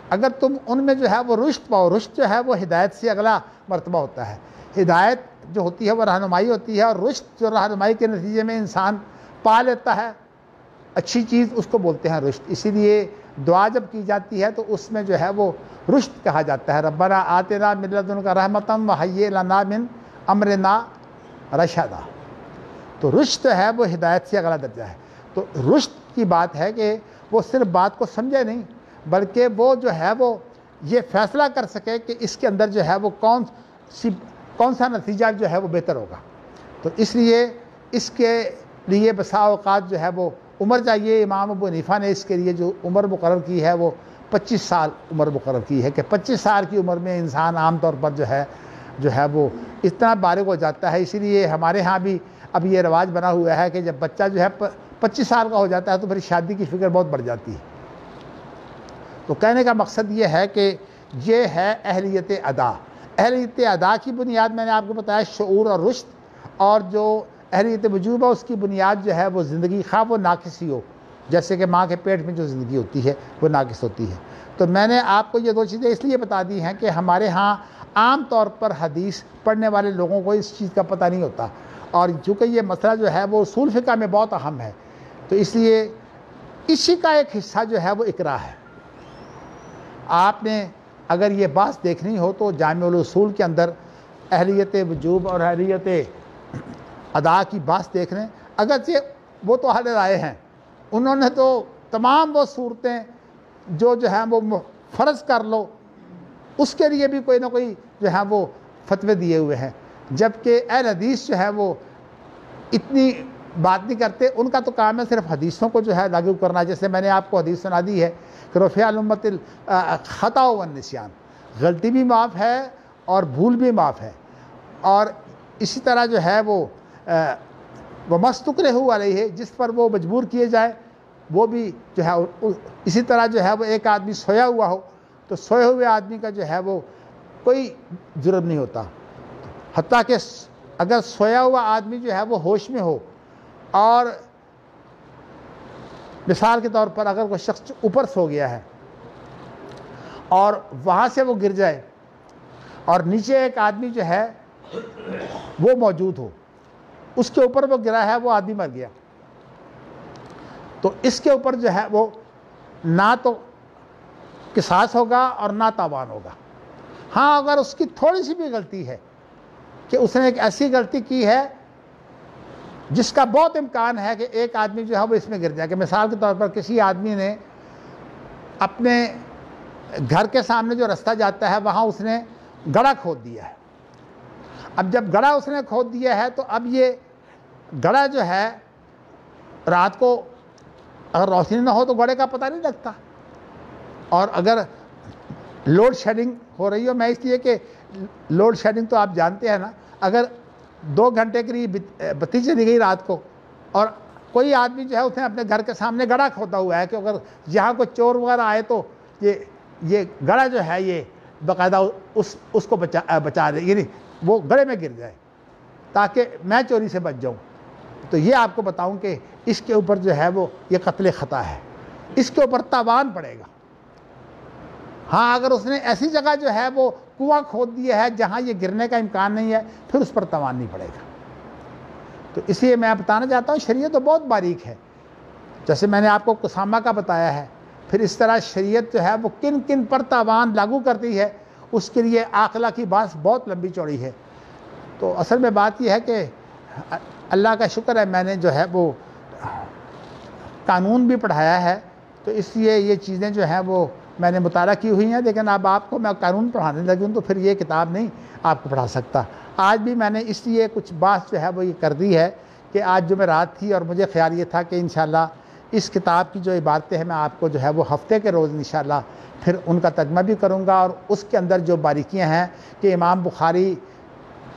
اگر تم ان میں جو ہے وہ رشد پاؤ، رشد جو ہے وہ ہدایت سے اگلا مرتبہ ہوتا ہے۔ ہدایت جو ہوتی ہے وہ رہنمائی ہوتی ہے، اور رشد جو رہنمائی کے نتیجے میں انسان پا لیتا ہے اچھی چیز، اس کو بولتے ہیں رشد۔ اسی لیے دعا جب کی جاتی ہے تو اس میں جو ہے وہ رشد کہا جاتا ہے، ربنا آتنا من لدنک رحمۃ وہیئ لنا من امرنا رشدا۔ تو رشد ہے وہ ہدایت سے اگلا درجہ ہے۔ تو رشد کی بات ہے کہ وہ صرف بات کو سمجھے نہیں، بلکہ وہ جو ہے وہ یہ فیصلہ کر سکے کہ اس کے اندر جو ہے وہ کون سا نتیجہ جو ہے وہ بہتر ہوگا۔ تو اس لیے اس کے لیے بسا اوقات جو ہے وہ عمر چاہیے۔ امام ابو حنیفہ نے اس کے لیے جو عمر مقرر کی ہے وہ 25 سال عمر مقرر کی ہے، کہ 25 سال کی عمر میں انسان عام طور پر جو ہے وہ اتنا بالغ ہو جاتا ہے۔ اسی لیے ہمارے ہاں بھی اب یہ رواج بنا ہوا ہے کہ جب بچہ جو ہے 25 سال کا ہو جاتا ہے تو پھر شادی کی فکر بہت بڑھ جاتی ہے۔ تو کہنے کا مقصد یہ ہے کہ یہ ہے اہلیت ادا۔ اہلیت ادا کی بنیاد میں نے آپ کو بتایا شعور اور رشد، اور جو اہلیت وجوب ہے اس کی بنیاد جو ہے وہ زندگی، خواہ وہ ناقص ہی ہو، جیسے کہ ماں کے پیٹ میں جو زندگی ہوتی ہے وہ ناقص ہوتی ہے۔ تو میں نے آپ کو یہ دو چیزیں اس لیے بتا دی ہیں کہ ہمارے ہاں عام طور پر حدیث پڑھنے والے لوگوں کو اس چیز کا پتہ نہیں ہوتا، اور چونکہ یہ مسئلہ جو ہے وہ اصول فقہ میں بہت اہم ہے، تو اس لیے اسی کا ایک حصہ جو ہے وہ اقرا ہے۔ آپ نے اگر یہ بات دیکھنی ہو تو جامع الاصول کے اندر اہلیت وجوب اور اہلیت ادا کی بات دیکھ لیں۔ اگرچہ وہ تو اہل رائے ہیں، انہوں نے تو تمام وہ صورتیں جو ہے وہ فرض کر لو اس کے لیے بھی کوئی نہ کوئی جو ہے وہ فتوے دیے ہوئے ہیں، جبکہ اہل حدیث جو ہے وہ اتنی بات نہیں کرتے۔ ان کا تو کام ہے صرف حدیثوں کو جو ہے لاگو کرنا۔ جیسے میں نے آپ کو حدیث سنا دی ہے کہ رفع الامت الخطا والنسیان، غلطی بھی معاف ہے اور بھول بھی معاف ہے، اور اسی طرح جو ہے وہ مستکرہ علیہ، جس پر وہ مجبور کیے جائے وہ بھی جو ہے۔ اسی طرح جو ہے وہ ایک آدمی سویا ہوا ہو تو سوئے ہوئے آدمی کا جو ہے وہ کوئی جرم نہیں ہوتا، حتیٰ کہ اگر سویا ہوا آدمی جو ہے وہ ہوش میں ہو، اور مثال کے طور پر اگر کوئی شخص اوپر سو گیا ہے اور وہاں سے وہ گر جائے اور نیچے ایک آدمی جو ہے وہ موجود ہو، اس کے اوپر وہ گرا ہے، وہ آدمی مر گیا، تو اس کے اوپر جو ہے وہ نہ تو قصاص ہوگا اور نہ تاوان ہوگا۔ ہاں اگر اس کی تھوڑی سی بھی غلطی ہے کہ اس نے ایک ایسی غلطی کی ہے جس کا بہت امکان ہے کہ ایک آدمی جو ہے وہ اس میں گر جائے، کہ مثال کے طور پر کسی آدمی نے اپنے گھر کے سامنے جو رستہ جاتا ہے وہاں اس نے گڑھا کھود دیا ہے۔ اب جب گڑھا اس نے کھود دیا ہے تو اب یہ گڑھا جو ہے رات کو اگر روشنی نہ ہو تو گڑھے کا پتہ نہیں لگتا، اور اگر لوڈ شیڈنگ ہو رہی ہو، میں اس لیے کہ لوڈ شیڈنگ تو آپ جانتے ہیں نا، اگر 2 گھنٹے کے لیے بتی چلی گئی رات کو اور کوئی آدمی جو ہے اس نے اپنے گھر کے سامنے گڑھا کھودا ہوا ہے کہ اگر یہاں کوئی چور وغیرہ آئے تو یہ گڑھا جو ہے یہ باقاعدہ اس کو بچا دے، یعنی وہ گڑھے میں گر جائے تاکہ میں چوری سے بچ جاؤں، تو یہ آپ کو بتاؤں کہ اس کے اوپر جو ہے وہ یہ قتل خطا ہے، اس کے اوپر تاوان پڑے گا۔ ہاں اگر اس نے ایسی جگہ جو ہے وہ کنواں کھود دیا ہے جہاں یہ گرنے کا امکان نہیں ہے، پھر اس پر تاوان نہیں پڑے گا۔ تو اس لیے میں بتانا چاہتا ہوں شریعت تو بہت باریک ہے، جیسے میں نے آپ کو قسامہ کا بتایا ہے، پھر اس طرح شریعت جو ہے وہ کن کن پر تاوان لاگو کرتی ہے، اس کے لیے عاقلہ کی بات بہت لمبی چوڑی ہے۔ تو اصل میں بات یہ ہے کہ اللہ کا شکر ہے میں نے جو ہے وہ قانون بھی پڑھایا ہے، تو اس لیے یہ چیزیں جو ہیں وہ میں نے مطالعہ کی ہوئی ہیں، لیکن اب آپ کو میں قانون پڑھانے لگی ہوں تو پھر یہ کتاب نہیں آپ کو پڑھا سکتا۔ آج بھی میں نے اس لیے کچھ بات جو ہے وہ یہ کر دی ہے کہ آج جمعرات تھی اور مجھے خیال یہ تھا کہ انشاءاللہ اس کتاب کی جو عبارتیں ہیں میں آپ کو جو ہے وہ ہفتے کے روز انشاءاللہ پھر ان کا ترجمہ بھی کروں گا، اور اس کے اندر جو باریکیاں ہیں کہ امام بخاری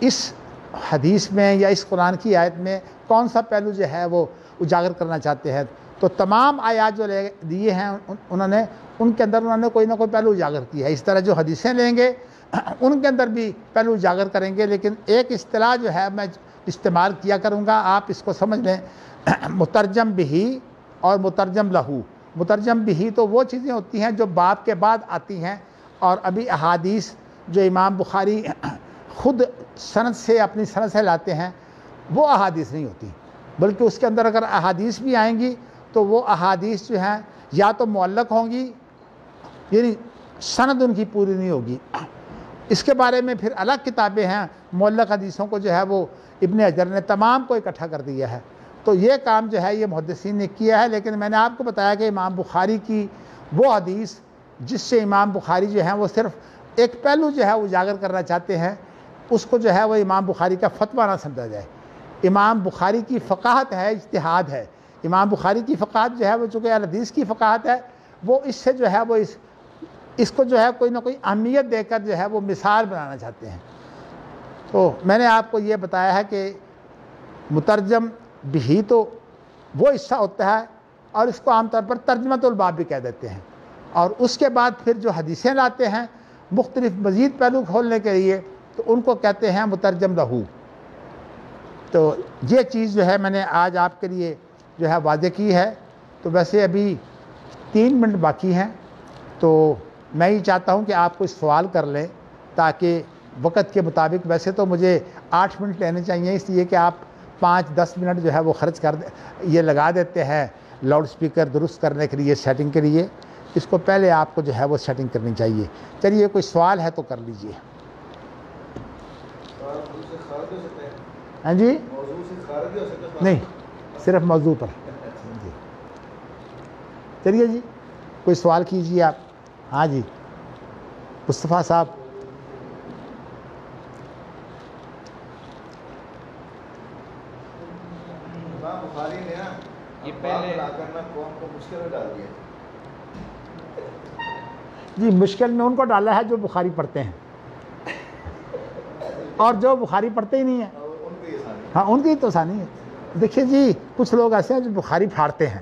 اس حدیث میں یا اس قرآن کی آیت میں کون سا پہلو جو ہے وہ اجاگر کرنا چاہتے ہیں، تو تمام آیات جو دیے ہیں انہوں نے ان کے اندر انہوں نے کوئی نہ کوئی پہلو اجاگر کیا ہے۔ اس طرح جو حدیثیں لیں گے ان کے اندر بھی پہلو اجاگر کریں گے، لیکن ایک اصطلاح جو ہے میں استعمال کیا کروں گا، آپ اس کو سمجھ لیں، مترجم بہی اور مترجم لہو۔ مترجم بہی تو وہ چیزیں ہوتی ہیں جو باب کے بعد آتی ہیں، اور ابھی احادیث جو امام بخاری خود سند سے اپنی سند سے لاتے ہیں وہ احادیث نہیں ہوتی، بلکہ اس کے اندر اگر احادیث بھی آئیں گی تو وہ احادیث جو ہیں یا تو معلق ہوں گی، یعنی سند ان کی پوری نہیں ہوگی۔ اس کے بارے میں پھر الگ کتابیں ہیں، معلق حدیثوں کو جو ہے وہ ابن حجر نے تمام کو اکٹھا کر دیا ہے، تو یہ کام جو ہے یہ محدثین نے کیا ہے۔ لیکن میں نے آپ کو بتایا کہ امام بخاری کی وہ حدیث جس سے امام بخاری جو ہیں وہ صرف ایک پہلو جو ہے اجاگر کرنا چاہتے ہیں، اس کو جو ہے وہ امام بخاری کا فتویٰ نہ سمجھا جائے۔ امام بخاری کی فقاہت ہے، اجتہاد ہے۔ امام بخاری کی فقاہت جو ہے وہ چونکہ حدیث کی فقاہت ہے، وہ اس سے جو ہے وہ اس کو جو ہے کوئی نہ کوئی اہمیت دے کر جو ہے وہ مثال بنانا چاہتے ہیں۔ تو میں نے آپ کو یہ بتایا ہے کہ مترجم بھی تو وہ حصہ ہوتا ہے، اور اس کو عام طور پر ترجمۃ الباب بھی کہہ دیتے ہیں، اور اس کے بعد پھر جو حدیثیں لاتے ہیں مختلف مزید پہلو کھولنے کے لیے تو ان کو کہتے ہیں مترجم لہو۔ تو یہ چیز جو ہے میں نے آج آپ کے لیے جو ہے واضح کی ہے۔ تو ویسے ابھی 3 منٹ باقی ہیں، تو میں یہ چاہتا ہوں کہ آپ کوئی سوال کر لیں تاکہ وقت کے مطابق، ویسے تو مجھے 8 منٹ لینے چاہیے، اس لیے کہ آپ 5-10 منٹ جو ہے وہ خرچ یہ لگا دیتے ہیں لاؤڈ سپیکر درست کرنے کے لیے، سیٹنگ کے لیے۔ اس کو پہلے آپ کو جو ہے وہ سیٹنگ کرنی چاہیے۔ چلیے کوئی سوال ہے تو کر لیجئے۔ ہاں جی، نہیں صرف موضوع پر جی۔ چلیے جی کوئی سوال کیجیے آپ۔ ہاں جی مصطفیٰ صاحب۔ بخاری نے یہ پہلے قوم کو مشکل میں ڈال دیا جی، مشکل میں ان کو ڈالا ہے جو بخاری پڑھتے ہیں، اور جو بخاری پڑھتے ہی نہیں ہیں ہاں ان کی تو آسانی ہے۔ دیکھیے جی، کچھ لوگ ایسے ہیں جو بخاری پھاڑتے ہیں،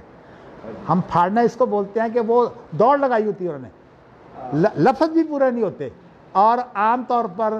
ہم پھاڑنا اس کو بولتے ہیں کہ وہ دوڑ لگائی ہوتی ہے انہوں نے، لفظ بھی پورے نہیں ہوتے، اور عام طور پر